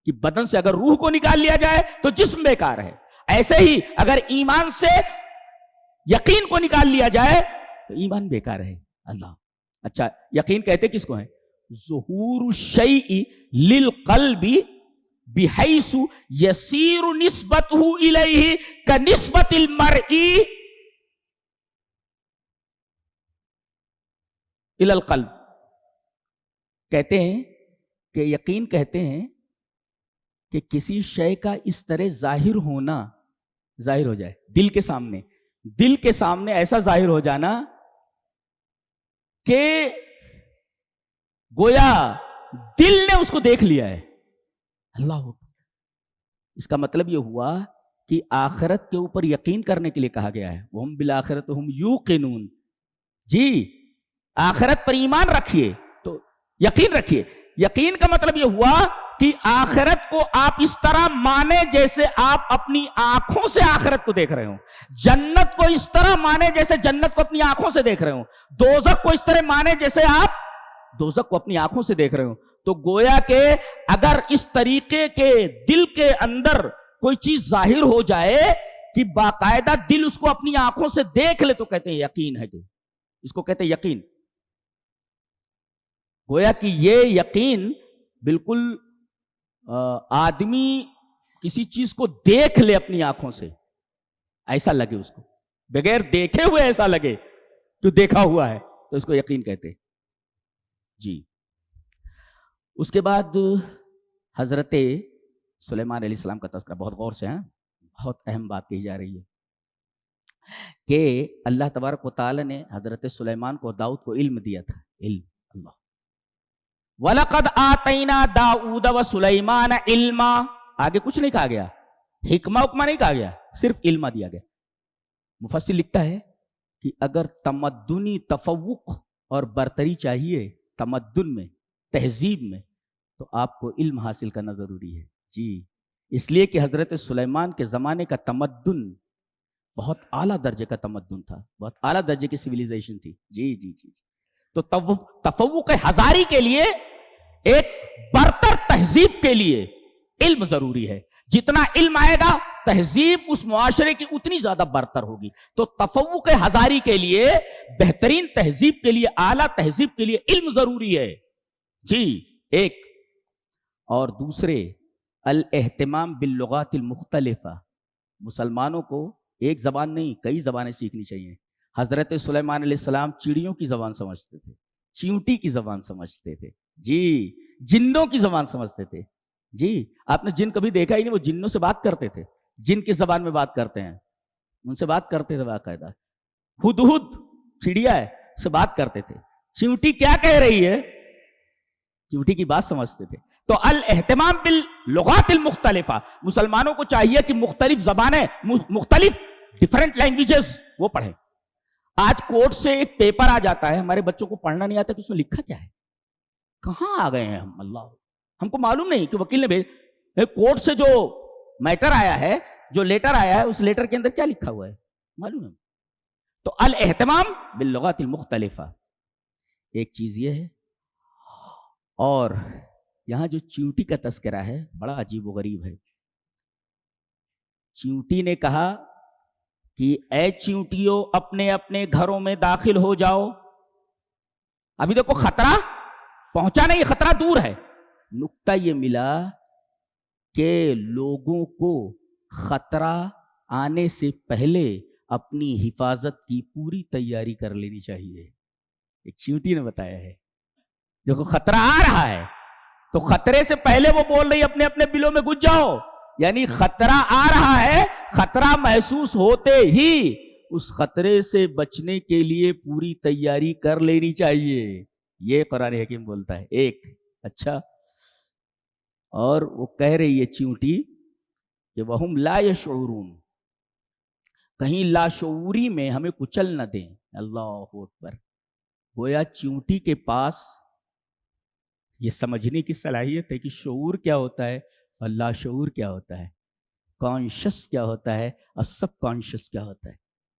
کہ بدن سے اگر روح کو نکال لیا جائے تو جسم بیکار ہے. ایسے ہی اگر ایمان سے یقین کو نکال لیا جائے تو ایمان بیکار ہے. اللہ. اچھا یقین کہتے کس کو ہیں؟ ظہور الشیء للقلب بحیث یسیر نسبتہ الیہ کنسبت المرء الی القلب. کہتے ہیں کہ یقین کہتے ہیں کہ کسی شے کا اس طرح ظاہر ہونا، ظاہر ہو جائے دل کے سامنے، دل کے سامنے ایسا ظاہر ہو جانا کہ گویا دل نے اس کو دیکھ لیا ہے. اللہ. اس کا مطلب یہ ہوا کہ آخرت کے اوپر یقین کرنے کے لیے کہا گیا ہے وَهُمْ بِالْآخِرَةِ هُمْ يُوقِنُونَ. جی آخرت پر ایمان رکھیے تو یقین رکھیے. یقین کا مطلب یہ ہوا کہ آخرت کو آپ اس طرح مانے جیسے آپ اپنی آنکھوں سے آخرت کو دیکھ رہے ہوں. جنت کو اس طرح مانے جیسے جنت کو اپنی آنکھوں سے دیکھ رہے ہوں. دوزخ کو اس طرح مانے جیسے آپ دوزخ کو اپنی آنکھوں سے دیکھ رہے ہوں. تو گویا کہ اگر اس طریقے کے دل کے اندر کوئی چیز ظاہر ہو جائے کہ باقاعدہ دل اس کو اپنی آنکھوں سے دیکھ لے تو کہتے ہیں یقین ہے. کہ اس کو کہتے ہیں یقین. گویا کہ یہ یقین بالکل آدمی کسی چیز کو دیکھ لے اپنی آنکھوں سے، ایسا لگے اس کو. بغیر دیکھے ہوئے ایسا لگے کہ دیکھا ہوا ہے تو اس کو یقین کہتے جی. اس کے بعد حضرت سلیمان علیہ السلام کا تذکرہ بہت غور سے بہت اہم بات کہی جا رہی ہے کہ اللہ تبارک و تعالی نے حضرت سلیمان کو داؤد کو علم دیا تھا. علم اللہ وَلَقَدْ آتَيْنَا دَاؤُودَ وَسُلَيْمَانَ عِلْمًا. آگے کچھ نہیں کہا گیا, حکمہ اکمہ نہیں کہا گیا, صرف علم دیا گیا. مفسر لکھتا ہے کہ اگر تمدنی تفوق اور برتری چاہیے تمدن میں, تہذیب میں, تو آپ کو علم حاصل کرنا ضروری ہے جی. اس لیے کہ حضرت سلیمان کے زمانے کا تمدن بہت اعلیٰ درجے کا تمدن تھا, بہت اعلیٰ درجے کی سویلائزیشن تھی جی جی جی. تو تفوق ہزاری کے لیے, ایک برتر تہذیب کے لیے علم ضروری ہے. جتنا علم آئے گا تہذیب اس معاشرے کی اتنی زیادہ برتر ہوگی. تو تفوق ہزاری کے لیے, بہترین تہذیب کے لیے, اعلیٰ تہذیب کے لیے علم ضروری ہے جی. ایک اور دوسرے الاہتمام باللغات المختلفہ. مسلمانوں کو ایک زبان نہیں کئی زبانیں سیکھنی چاہیے. حضرت سلیمان علیہ السلام چڑیوں کی زبان سمجھتے تھے, چیونٹی کی زبان سمجھتے تھے جی, جنوں کی زبان سمجھتے تھے جی. آپ نے جن کبھی دیکھا ہی نہیں, وہ جنوں سے بات کرتے تھے, جن کی زبان میں بات کرتے ہیں, ان سے بات کرتے تھے باقاعدہ. ہدہد چڑیا ہے, اس سے بات کرتے تھے. چیونٹی کیا کہہ رہی ہے, چیونٹی کی بات سمجھتے تھے. تو الاہتمام باللغات المختلفہ, مسلمانوں کو چاہیے کہ مختلف زبانیں, مختلف ڈیفرنٹ لینگویجز وہ پڑھیں. آج کورٹ سے ایک پیپر آ جاتا ہے, ہمارے بچوں کو پڑھنا نہیں آتا کہ اس میں لکھا کیا ہے, کہاں آ گئے ہیں ہم, اللہ ہم کو معلوم نہیں کہ وکیل نے کورٹ سے جو میٹر آیا ہے, جو لیٹر آیا ہے, اس لیٹر کے اندر کیا لکھا ہوا ہے معلوم ہے. تو الاہتمام باللغات المختلفہ ایک چیز یہ ہے. اور یہاں جو چیونٹی کا تذکرہ ہے بڑا عجیب و غریب ہے. چیونٹی نے کہا کہ اے چیونٹیوں اپنے اپنے گھروں میں داخل ہو جاؤ. ابھی دیکھو خطرہ پہنچا نہیں, خطرہ دور ہے. نکتہ یہ ملا کہ لوگوں کو خطرہ آنے سے پہلے اپنی حفاظت کی پوری تیاری کر لینی چاہیے. ایک چیونٹی نے بتایا ہے. دیکھو خطرہ آ رہا ہے تو خطرے سے پہلے وہ بول رہی اپنے اپنے بلوں میں گھس جاؤ. یعنی خطرہ آ رہا ہے, خطرہ محسوس ہوتے ہی اس خطرے سے بچنے کے لیے پوری تیاری کر لینی چاہیے. یہ قرآن حکیم بولتا ہے. ایک اچھا, اور وہ کہہ رہی ہے چیونٹی کہ وَهُمْ لَا يَشْعُرُونَ, کہیں لاشعوری میں ہمیں کچل نہ دیں. اللہ اکبر. گویا چیونٹی کے پاس یہ سمجھنے کی صلاحیت ہے کہ شعور کیا ہوتا ہے اور لاشعور کیا ہوتا ہے, کانشس کیا ہوتا ہے اور سب کانشس کیا ہوتا ہے.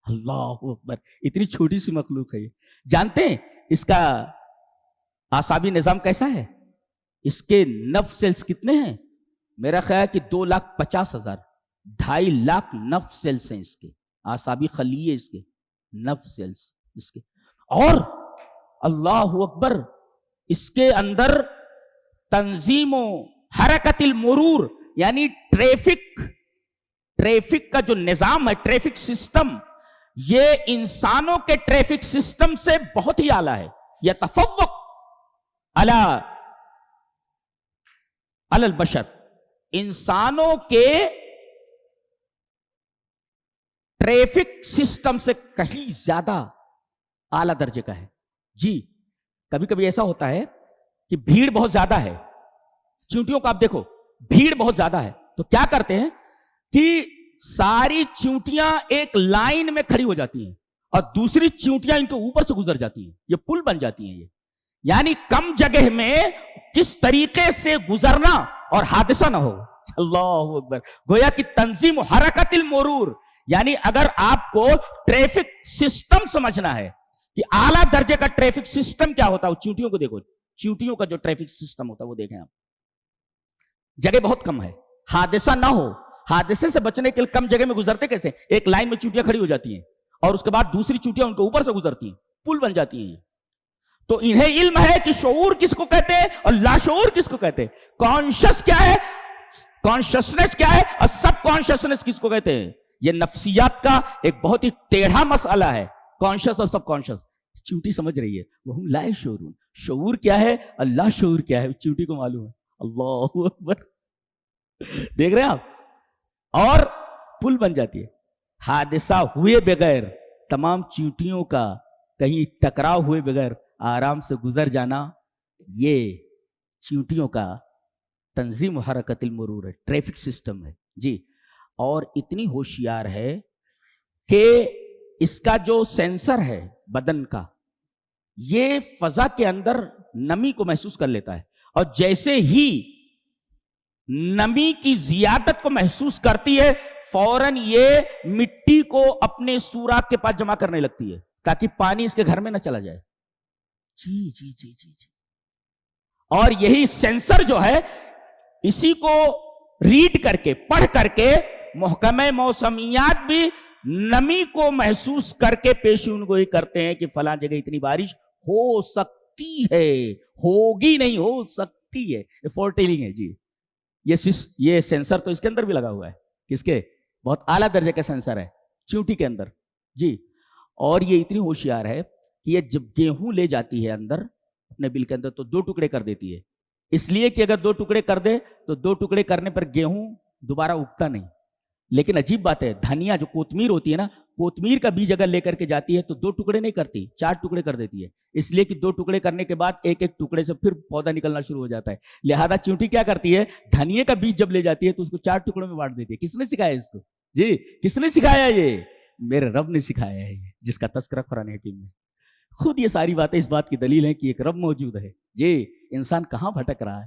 اللہ اکبر. اتنی چھوٹی سی مخلوق ہے یہ. جانتے ہیں اس کا اعصابی نظام کیسا ہے, اس کے نرو سیلز کتنے ہیں؟ میرا خیال ہے کہ 2,50,000 2.5 لاکھ نرو سیلز ہیں اس کے, اعصابی خلیے اس کے, نرو سیلز اس کے. اور اللہ اکبر, اس کے اندر تنظیم و حرکت المرور یعنی ٹریفک کا جو نظام ہے, ٹریفک سسٹم, یہ انسانوں کے ٹریفک سسٹم سے بہت ہی اعلیٰ ہے. یتفوق علی البشر, انسانوں کے ٹریفک سسٹم سے کہیں زیادہ اعلیٰ درجے کا ہے جی. کبھی کبھی ایسا ہوتا ہے کہ بھیڑ بہت زیادہ ہے, چیونٹیوں کا آپ دیکھو بھیڑ بہت زیادہ ہے, تو کیا کرتے ہیں کہ ساری چیونٹیاں ایک لائن میں کھڑی ہو جاتی ہیں اور دوسری چیونٹیاں ان کے اوپر سے گزر جاتی ہیں, یہ پل بن جاتی ہیں. یہ یعنی کم جگہ میں کس طریقے سے گزرنا اور حادثہ نہ ہو. اللہ اکبر. گویا کہ تنظیم و حرکت المرور, یعنی اگر آپ کو ٹریفک سسٹم سمجھنا ہے کہ اعلیٰ درجے کا ٹریفک سسٹم کیا ہوتا ہے, وہ چیونٹیوں کو دیکھو. چیونٹیوں کا جو ٹریفک سسٹم ہوتا ہے وہ دیکھیں آپ. جگہ بہت کم ہے, حادثہ نہ ہو. حادثے سے بچنے کے لیے کم جگہ میں گزرتے کیسے, ایک لائن میں چیونٹیاں کھڑی ہو جاتی ہیں اور اس کے بعد دوسری چیونٹیاں ان کے اوپر سے گزرتی ہیں, پل بن جاتی ہیں. تو انہیں علم ہے کہ شعور کس کو کہتے ہیں اور لاشعور کس کو کہتے ہیں, کانشس کیا ہے, کانشسنس کیا ہے اور سب کانشسنس کس کو کہتے ہیں. یہ نفسیات کا ایک بہت ہی ٹیڑھا مسئلہ ہے، کانشس اور سب کانشس. چیونٹی سمجھ رہی ہے وہ لا شعورون. شعور کیا ہے؟ اللہ شعور کیا ہے چیونٹی کو معلوم ہے. اللہ اکبر، دیکھ رہے ہیں آپ. اور پل بن جاتی ہے. حادثہ ہوئے بغیر تمام چیونٹیوں کا کہیں ٹکراؤ ہوئے بغیر آرام سے گزر جانا، یہ چیونٹیوں کا تنظیم حرکت المرور ہے، ٹریفک سسٹم ہے جی. اور اتنی ہوشیار ہے کہ اس کا جو سینسر ہے بدن کا، یہ فضا کے اندر نمی کو محسوس کر لیتا ہے، اور جیسے ہی نمی کی زیادت کو محسوس کرتی ہے فوراً یہ مٹی کو اپنے سوراخ کے پاس جمع کرنے لگتی ہے تاکہ پانی اس کے گھر میں نہ چلا جائے. جی جی جی جی جی. اور یہی سینسر جو ہے اسی کو ریڈ کر کے پڑھ کر کے محکمہ موسمیات بھی نمی کو محسوس کر کے پیشین گوئی کرتے ہیں کہ فلاں جگہ اتنی بارش ہو سکتی ہے، ہوگی نہیں، ہو سکتی ہے. یہ فور ٹیلنگ ہے جی. یہ سینسر تو اس کے اندر بھی لگا ہوا ہے. کس کے؟ بہت اعلیٰ درجے کا سینسر ہے چیونٹی کے اندر جی. اور یہ اتنی ہوشیار ہے کہ یہ جب گیہوں لے جاتی ہے اندر اپنے بل کے اندر تو 2 ٹکڑے کر دیتی ہے، اس لیے کہ اگر 2 ٹکڑے کر دے تو 2 ٹکڑے کرنے پر گیہوں دوبارہ اگتا نہیں. لیکن عجیب بات ہے، دھنیا جو کوتمیر ہوتی ہے نا، کوتمیر کا بیج اگر لے کر کے جاتی ہے تو 2 ٹکڑے نہیں کرتی، 4 ٹکڑے کر دیتی ہے، اس لیے کہ 2 ٹکڑے کرنے کے بعد ایک ایک ٹکڑے سے پھر پودا نکلنا شروع ہو جاتا ہے. لہذا چیونٹی کیا کرتی ہے، دھنیے کا بیج جب لے جاتی ہے تو اس کو 4 ٹکڑوں میں بانٹ دیتی ہے. کس نے سکھایا اس کو جی؟ کس نے سکھایا؟ یہ میرے رب نے سکھایا ہے، جس کا تذکرہ قرآن حکیم میں. خود یہ ساری باتیں اس بات کی دلیل ہیں کہ ایک رب موجود ہے جی. انسان کہاں بھٹک رہا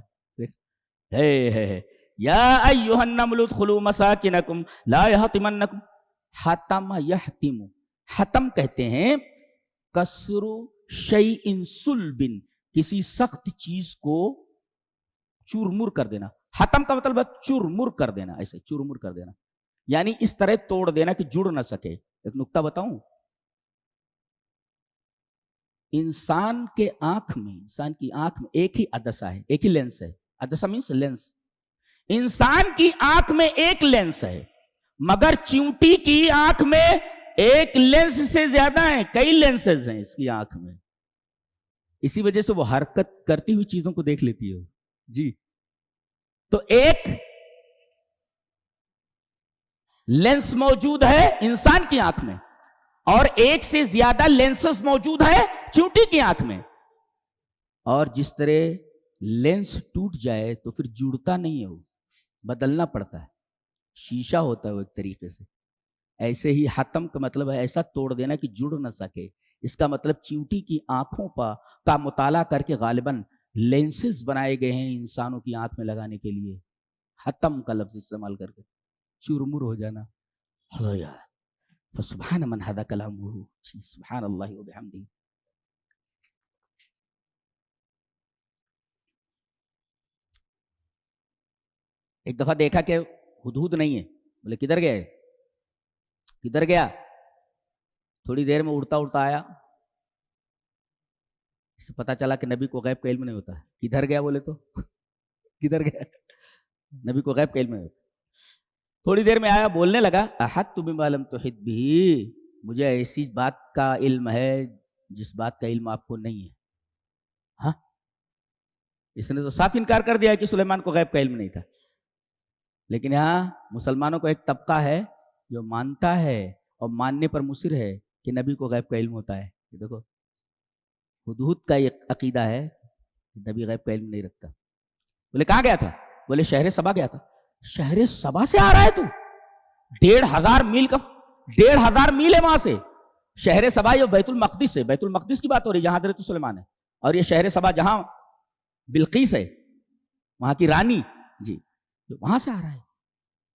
ہے. یا ایھا النمل ادخلوا مساکنکم لا یحطمنکم. حتم یحتم، حتم کہتے ہیں کسر شیء صلب، کسی سخت چیز کو چورمر کر دینا. حتم کا مطلب ہے چورمر کر دینا، ایسے چورمر کر دینا یعنی اس طرح توڑ دینا کہ جڑ نہ سکے. ایک نکتہ بتاؤں، انسان کی آنکھ میں ایک ہی عدسہ ہے، ایک ہی لینس ہے. عدسہ مینس لینس. انسان کی آنکھ میں ایک لینس ہے، مگر چیونٹی کی آنکھ میں ایک لینس سے زیادہ ہیں، کئی لینسز ہیں اس کی آنکھ میں. اسی وجہ سے وہ حرکت کرتی ہوئی چیزوں کو دیکھ لیتی ہے جی. تو ایک لینس موجود ہے انسان کی آنکھ میں اور ایک سے زیادہ لینسز موجود ہے چیونٹی کی آنکھ میں. اور جس طرح لینس ٹوٹ جائے تو پھر جڑتا نہیں ہے، وہ بدلنا پڑتا ہے، شیشہ ہوتا ہے وہ ایک طریقے سے. ایسے ہی حتم کا مطلب ہے ایسا توڑ دینا کہ جڑ نہ سکے. اس کا مطلب چیونٹی کی آنکھوں کا مطالعہ کر کے غالباً لینسز بنائے گئے ہیں انسانوں کی آنکھ میں لگانے کے لیے. حتم کا لفظ استعمال کر کے چورمر ہو جانا. فسبحان من ھذا کلامہ، سبحان اللہ وبحمدہ. ایک دفعہ دیکھا کہ ہدہد نہیں ہے. بولے کدھر گئے؟ کدھر گیا؟ تھوڑی دیر میں اڑتا اڑتا آیا. اس سے پتا چلا کہ نبی کو غیب کا علم نہیں ہوتا ہے. کدھر گیا بولے تو کدھر گیا؟ نبی کو غیب کا علم نہیں ہوتا. تھوڑی دیر میں آیا، بولنے لگا احطت بما لم تحط به، مجھے ایسی بات کا علم ہے جس بات کا علم آپ کو نہیں ہے. ہاں، اس نے تو صاف انکار کر دیا کہ سلیمان کو غیب کا علم نہیں تھا. لیکن یہاں مسلمانوں کو ایک طبقہ ہے جو مانتا ہے اور ماننے پر مصر ہے کہ نبی کو غیب کا علم ہوتا ہے. یہ دیکھو، ہدہد کا ایک عقیدہ ہے کہ نبی غیب کا علم نہیں رکھتا. بولے کہاں گیا تھا؟ بولے شہر سبا گیا تھا. شہر سبا سے آ رہا ہے تو 1500 میل کا 1500 میل ہے وہاں سے. شہر سبا یہ بیت المقدس ہے، بیت المقدس کی بات ہو رہی ہے جہاں حضرت سلیمان ہے. اور یہ شہر سبا جہاں بلقیس ہے وہاں کی رانی جی، وہاں سے آ رہا ہے.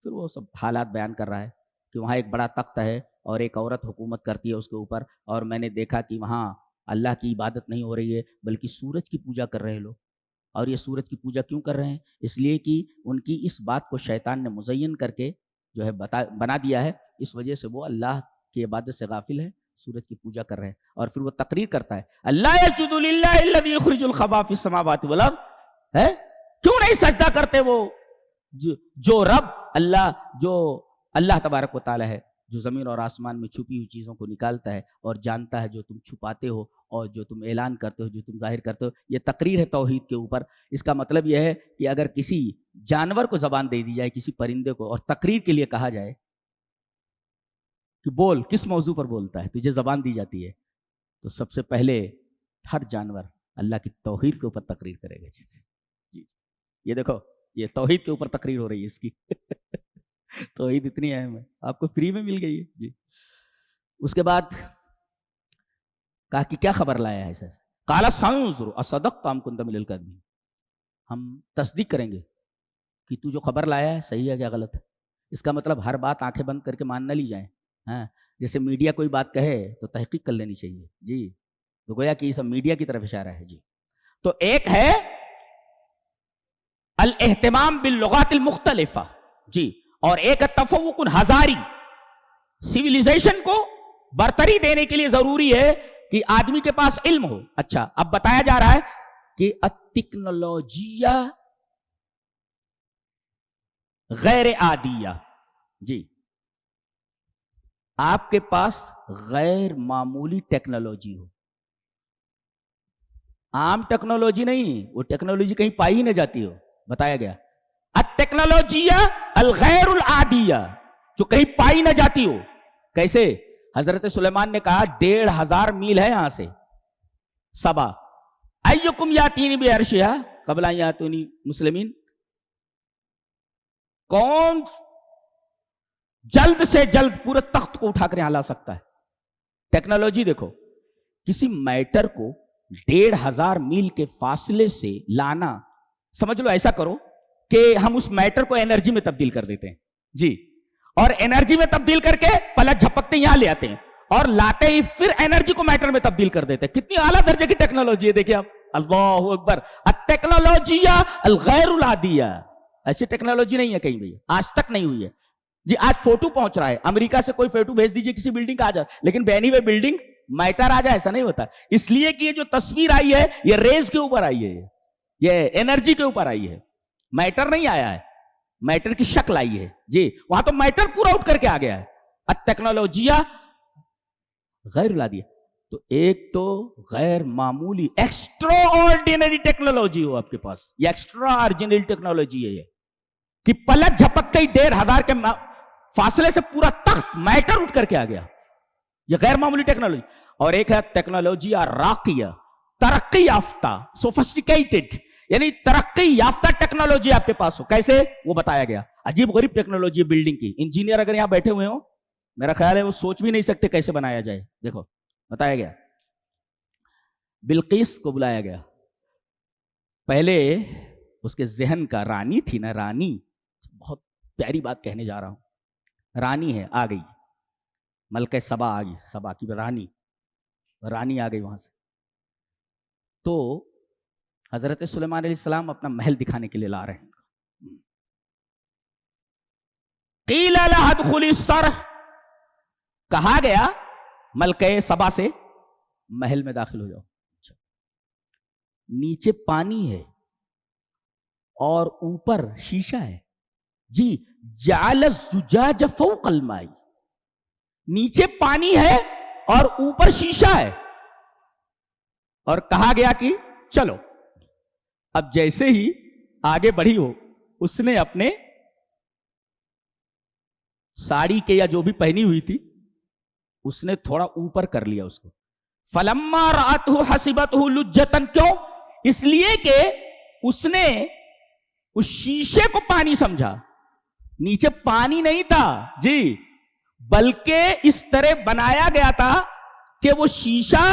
پھر وہ سب حالات بیان کر رہا ہے کہ وہاں ایک بڑا تخت ہے اور ایک عورت حکومت کرتی ہے اس کے اوپر، اور میں نے دیکھا کہ وہاں اللہ کی عبادت نہیں ہو رہی ہے بلکہ سورج کی پوجا کر رہے ہیں لوگ. اور یہ سورج کی پوجا کیوں کر رہے ہیں؟ اس لیے کہ ان کی اس بات کو شیطان نے مزین کر کے جو ہے بنا دیا ہے، اس وجہ سے وہ اللہ کی عبادت سے غافل ہے، سورج کی پوجا کر رہے ہیں. اور پھر وہ تقریر کرتا ہے اللہ یسجد للہ الذی یخرج الخبا فی السماوات والارض. ہے کیوں نہیں سجدہ کرتے وہ جو رب اللہ جو اللہ تبارک و تعالی ہے جو زمین اور آسمان میں چھپی ہوئی چیزوں کو نکالتا ہے اور جانتا ہے جو تم چھپاتے ہو اور جو تم اعلان کرتے ہو، جو تم ظاہر کرتے ہو. یہ تقریر ہے توحید کے اوپر. اس کا مطلب یہ ہے کہ اگر کسی جانور کو زبان دے دی جائے، کسی پرندے کو، اور تقریر کے لیے کہا جائے کہ بول، کس موضوع پر بولتا ہے، تجھے زبان دی جاتی ہے، تو سب سے پہلے ہر جانور اللہ کی توحید کے اوپر تقریر کرے گا. جی یہ دیکھو، یہ توحید کے اوپر تقریر ہو رہی ہے اس کی. توحید اتنی اہم ہے، آپ کو فری میں مل گئی ہے. جی اس کے بعد کہا کہ کیا خبر لایا ہے سر؟ قال سنظر اصدقت ام کنت من الکاذبین. ہم تصدیق کریں گے کہ تو جو خبر لایا ہے صحیح ہے کیا غلط ہے. اس کا مطلب ہر بات آنکھیں بند کر کے مان نہ لی جائیں. ہاں جیسے میڈیا کوئی بات کہے تو تحقیق کر لینی چاہیے. جی تو گویا کہ یہ سب میڈیا کی طرف اشارہ ہے. جی تو ایک ہے الاہتمام باللغات المختلفہ، جی، اور ایک ہے تفوق ہزاری. سویلائزیشن کو برتری دینے کے لیے ضروری ہے کہ آدمی کے پاس علم ہو. اچھا اب بتایا جا رہا ہے کہ التکنالوجیہ غیر عادیہ. جی آپ کے پاس غیر معمولی ٹیکنالوجی ہو، عام ٹیکنالوجی نہیں، وہ ٹیکنالوجی کہیں پائی ہی نہ جاتی ہو. بتایا گیا التکنالوجیہ الغیر العادیہ، جو کہیں پائی نہ جاتی ہو. کیسے؟ حضرت سلیمان نے کہا 1500 میل ہے یہاں سے سبا. ایکم یاتینی بعرشہا قبل ان یاتونی مسلمین. کون جلد سے جلد پورے تخت کو اٹھا کر یہاں لا سکتا ہے؟ ٹیکنالوجی دیکھو، کسی میٹر کو 1500 میل کے فاصلے سے لانا، سمجھ لو ایسا کرو کہ ہم اس میٹر کو انرجی میں تبدیل کر دیتے ہیں. جی اور انرجی میں تبدیل کر کے پلٹ جھپکتے یہاں لے آتے ہیں، اور لاتے ہی پھر انرجی کو میٹر میں تبدیل کر دیتے ہیں. کتنی اعلیٰ درجے کی ٹیکنالوجی ہے دیکھیں آپ. اللہ اکبر. الٹیکنالوجیہ الغیر العادیہ. ایسی ٹیکنالوجی نہیں ہے کہیں بھی، آج تک نہیں ہوئی ہے. جی آج فوٹو پہنچ رہا ہے امریکہ سے، کوئی فوٹو بھیج دیجئے کسی بلڈنگ کا آ جائے، لیکن بینی وے بلڈنگ میٹر آ جائے ایسا نہیں ہوتا. اس لیے کہ یہ جو تصویر آئی ہے یہ ریز کے اوپر آئی ہے، یہ انرجی کے اوپر آئی ہے، میٹر نہیں آیا ہے، میٹر کی شکل آئی ہے. جی وہاں تو میٹر پورا اٹھ کر کے آ گیا ہے. الٹیکنالوجیہ غیر العادیہ. تو ایک تو غیر معمولی ایکسٹرا آرڈینری ٹیکنالوجی ہو آپ کے پاس، یہ ایکسٹرا آرڈینری ٹیکنالوجی ہے یہ کہ پلٹ جھپکتے ہی 1500 کے فاصلے سے پورا تخت میٹر اٹھ کر کے آ گیا. یہ غیر معمولی ٹیکنالوجی. اور ایک ہے ٹیکنالوجی راقیہ، ترقی یافتہ، سوفسٹیکیٹڈ، یعنی ترقی یافتہ ٹیکنالوجی آپ کے پاس ہو. کیسے؟ وہ بتایا گیا. عجیب غریب ٹیکنالوجی بلڈنگ کی. انجینئر اگر یہاں بیٹھے ہوئے ہوں میرا خیال ہے وہ سوچ بھی نہیں سکتے کیسے بنایا جائے. دیکھو بتایا گیا بلقیس کو بلایا گیا. پہلے اس کے ذہن کا، رانی تھی نا، رانی، بہت پیاری بات کہنے جا رہا ہوں، رانی ہے، آ گئی ملکہ سبا، آ گئی سبا کی رانی آ گئی وہاں سے. تو حضرت سلیمان علیہ السلام اپنا محل دکھانے کے لیے لا رہے ہیں. قیل لها ادخلی الصرح، کہا گیا ملکہ سبا سے محل میں داخل ہو جاؤ. نیچے پانی ہے اور اوپر شیشہ ہے. جی جعل الزجاج فوق الماء، نیچے پانی ہے اور اوپر شیشہ ہے. اور کہا گیا کہ چلو. اب جیسے ہی آگے بڑھی ہو، اس نے اپنے ساڑی کے یا جو بھی پہنی ہوئی تھی اس نے تھوڑا اوپر کر لیا اس کو. فلما رأته حسبته لجتا، کیوں؟ اس لیے کہ اس نے اس شیشے کو پانی سمجھا. نیچے پانی نہیں تھا جی، بلکہ اس طرح بنایا گیا تھا کہ وہ شیشہ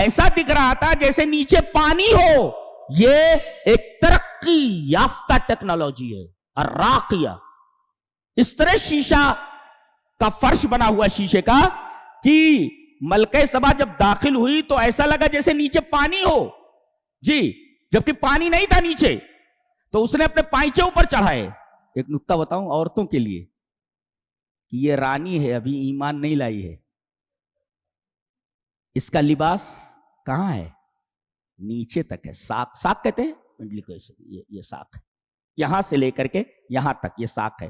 ایسا دکھ رہا تھا جیسے نیچے پانی ہو. یہ ایک ترقی یافتہ ٹیکنالوجی ہے الراقیہ. اس طرح شیشہ کا فرش بنا ہوا شیشے کا کہ ملکہ سبا جب داخل ہوئی تو ایسا لگا جیسے نیچے پانی ہو. جی جبکہ پانی نہیں تھا نیچے. تو اس نے اپنے پائچے اوپر چڑھائے. ایک نکتہ بتاؤں عورتوں کے لیے کہ یہ رانی ہے، ابھی ایمان نہیں لائی ہے. اس کا لباس کہاں ہے؟ نیچے تک ہے. ساق، ساق کہتے ہیں منڈلی کو، یہ ساق ہے، یہاں سے لے کر کے یہاں تک یہ ساق ہے.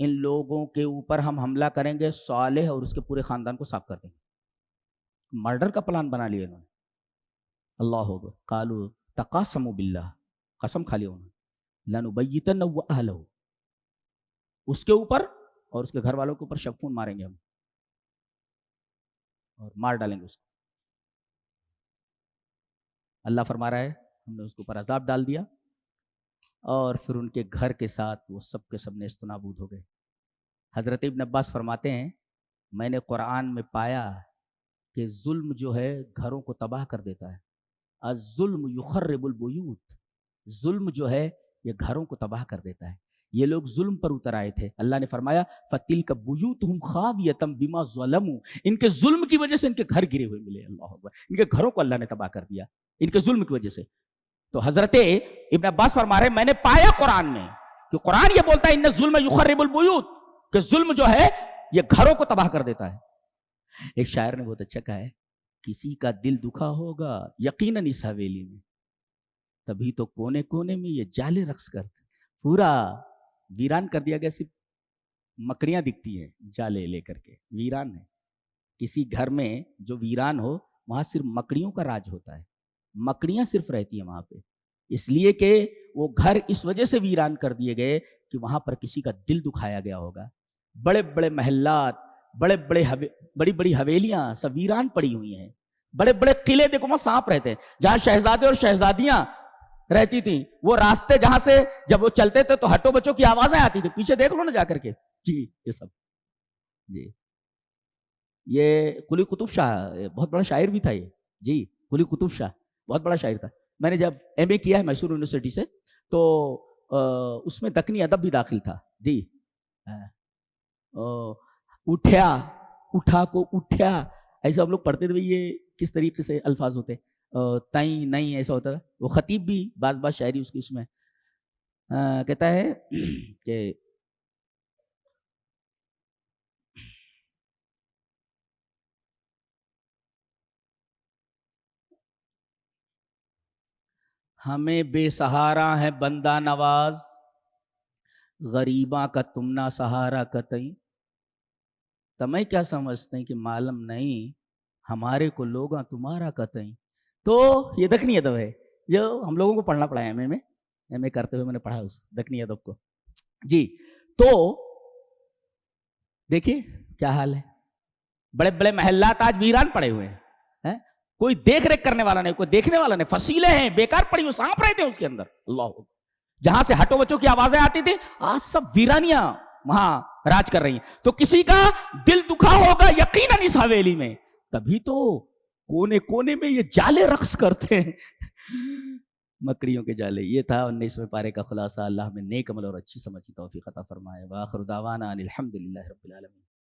ان لوگوں کے اوپر ہم حملہ کریں گے، صالح اور اس کے پورے خاندان کو صاف کر دیں گے۔ مرڈر کا پلان بنا لیا انہوں نے۔ اللہ اکبر، قالوا تقاسموا باللہ، قسم کھا لیا انہوں نے، لنبیتنہ واہلہ، اس کے اوپر اور اس کے گھر والوں کے اوپر شبخون ماریں گے ہم، اور مار ڈالیں گے اس کو۔ اللہ فرما رہا ہے ہم نے اس کے اوپر عذاب ڈال دیا، اور پھر ان کے گھر کے ساتھ وہ سب کے سب نیست و نابود ہو گئے۔ حضرت ابن عباس فرماتے ہیں میں نے قرآن میں پایا کہ ظلم جو ہے گھروں کو تباہ کر دیتا ہے، الظلم یخرب البیوت، ظلم جو ہے یہ گھروں کو تباہ کر دیتا ہے۔ یہ لوگ ظلم پر اتر آئے تھے، اللہ نے فرمایا فَتِلْكَ بُيُوتُهُمْ خَاوِيَةً بِمَا ظَلَمُوا، ان کے ظلم کی وجہ سے ان کے گھر گرے ہوئے ملے۔ اللہ اکبر، ان کے گھروں کو اللہ نے تباہ کر دیا ان کے ظلم کی وجہ سے۔ تو حضرت ابن عباس فرما رہے ہیں میں نے پایا قرآن میں کہ قرآن یہ بولتا ہے ان الظلم یخرب البیوت، کہ ظلم جو ہے یہ گھروں کو تباہ کر دیتا ہے۔ ایک شاعر نے بہت اچھا کہا ہے، کسی کا دل دکھا ہوگا یقیناً اس حویلی میں، تبھی تو کونے کونے میں یہ جالے رقص کرتے، پورا ویران کر دیا گیا، صرف مکڑیاں دکھتی ہیں جالے لے کر کے، ویران ہے۔ کسی گھر میں جو ویران ہو وہاں صرف مکڑیوں کا راج ہوتا ہے، مکڑیاں صرف رہتی ہیں وہاں پہ، اس لیے کہ وہ گھر اس وجہ سے ویران کر دیے گئے کہ وہاں پر کسی کا دل دکھایا گیا ہوگا۔ بڑے بڑے محلات، بڑی بڑی حویلیاں سب ویران پڑی ہوئی ہیں، بڑے بڑے قلعے دیکھو وہاں سانپ رہتے ہیں، جہاں شہزادے اور شہزادیاں رہتی تھیں، وہ راستے جہاں سے جب وہ چلتے تھے تو ہٹو بچوں کی آوازیں آتی تھی، پیچھے دیکھ لو نا جا کر کے۔ جی یہ سب، جی یہ قلی قطب شاہ بہت بڑا شاعر بھی تھا، یہ جی قلی قطب شاہ بہت بڑا شاعر تھا۔ میں نے جب ایم اے کیا ہے میسور یونیورسٹی سے تو اس میں دکنی ادب بھی داخل تھا۔ جی اٹھیا، اٹھا کو اٹھیا، ایسا ہم لوگ پڑھتے تھے، یہ کس طریقے سے الفاظ ہوتے، تائیں نہیں ایسا ہوتا تھا۔ وہ خطیب بھی بعض شاعری اس کی اس میں کہتا ہے کہ ہمیں بے سہارا ہے بندہ نواز، غریباں کا تم نہ سہارا کتئی، تمہیں کیا سمجھتے ہیں کہ معلوم نہیں ہمارے کو لوگاں تمہارا کتئی۔ تو یہ دکنی ادب ہے جو ہم لوگوں کو پڑھنا پڑا ہے ایم اے کرتے ہوئے میں نے پڑھا اس دکنی ادب کو۔ جی تو دیکھیے کیا حال ہے، بڑے بڑے محلات آج ویران پڑے ہوئے ہیں، کوئی دیکھ ریکھ کرنے والا نہیں، کوئی دیکھنے والا نہیں، فصیلیں ہیں بیکار پڑی ہوئی، سانپ رہتے ہیں اس کے اندر۔ اللہ، جہاں سے ہٹو بچوں کی آوازیں آتی تھی آج سب ویرانیاں وہاں راج کر رہی ہیں۔ تو کسی کا دل دکھا ہوگا یقیناً اس حویلی میں، تبھی تو کونے کونے میں یہ جالے رقص کرتے ہیں، مکڑیوں کے جالے۔ یہ تھا 19ویں پارے کا خلاصہ۔ اللہ ہمیں نیک عمل اور اچھی سمجھ کی توفیق عطا فرمائے۔ وآخر دعوانا ان الحمد للہ رب العالمین۔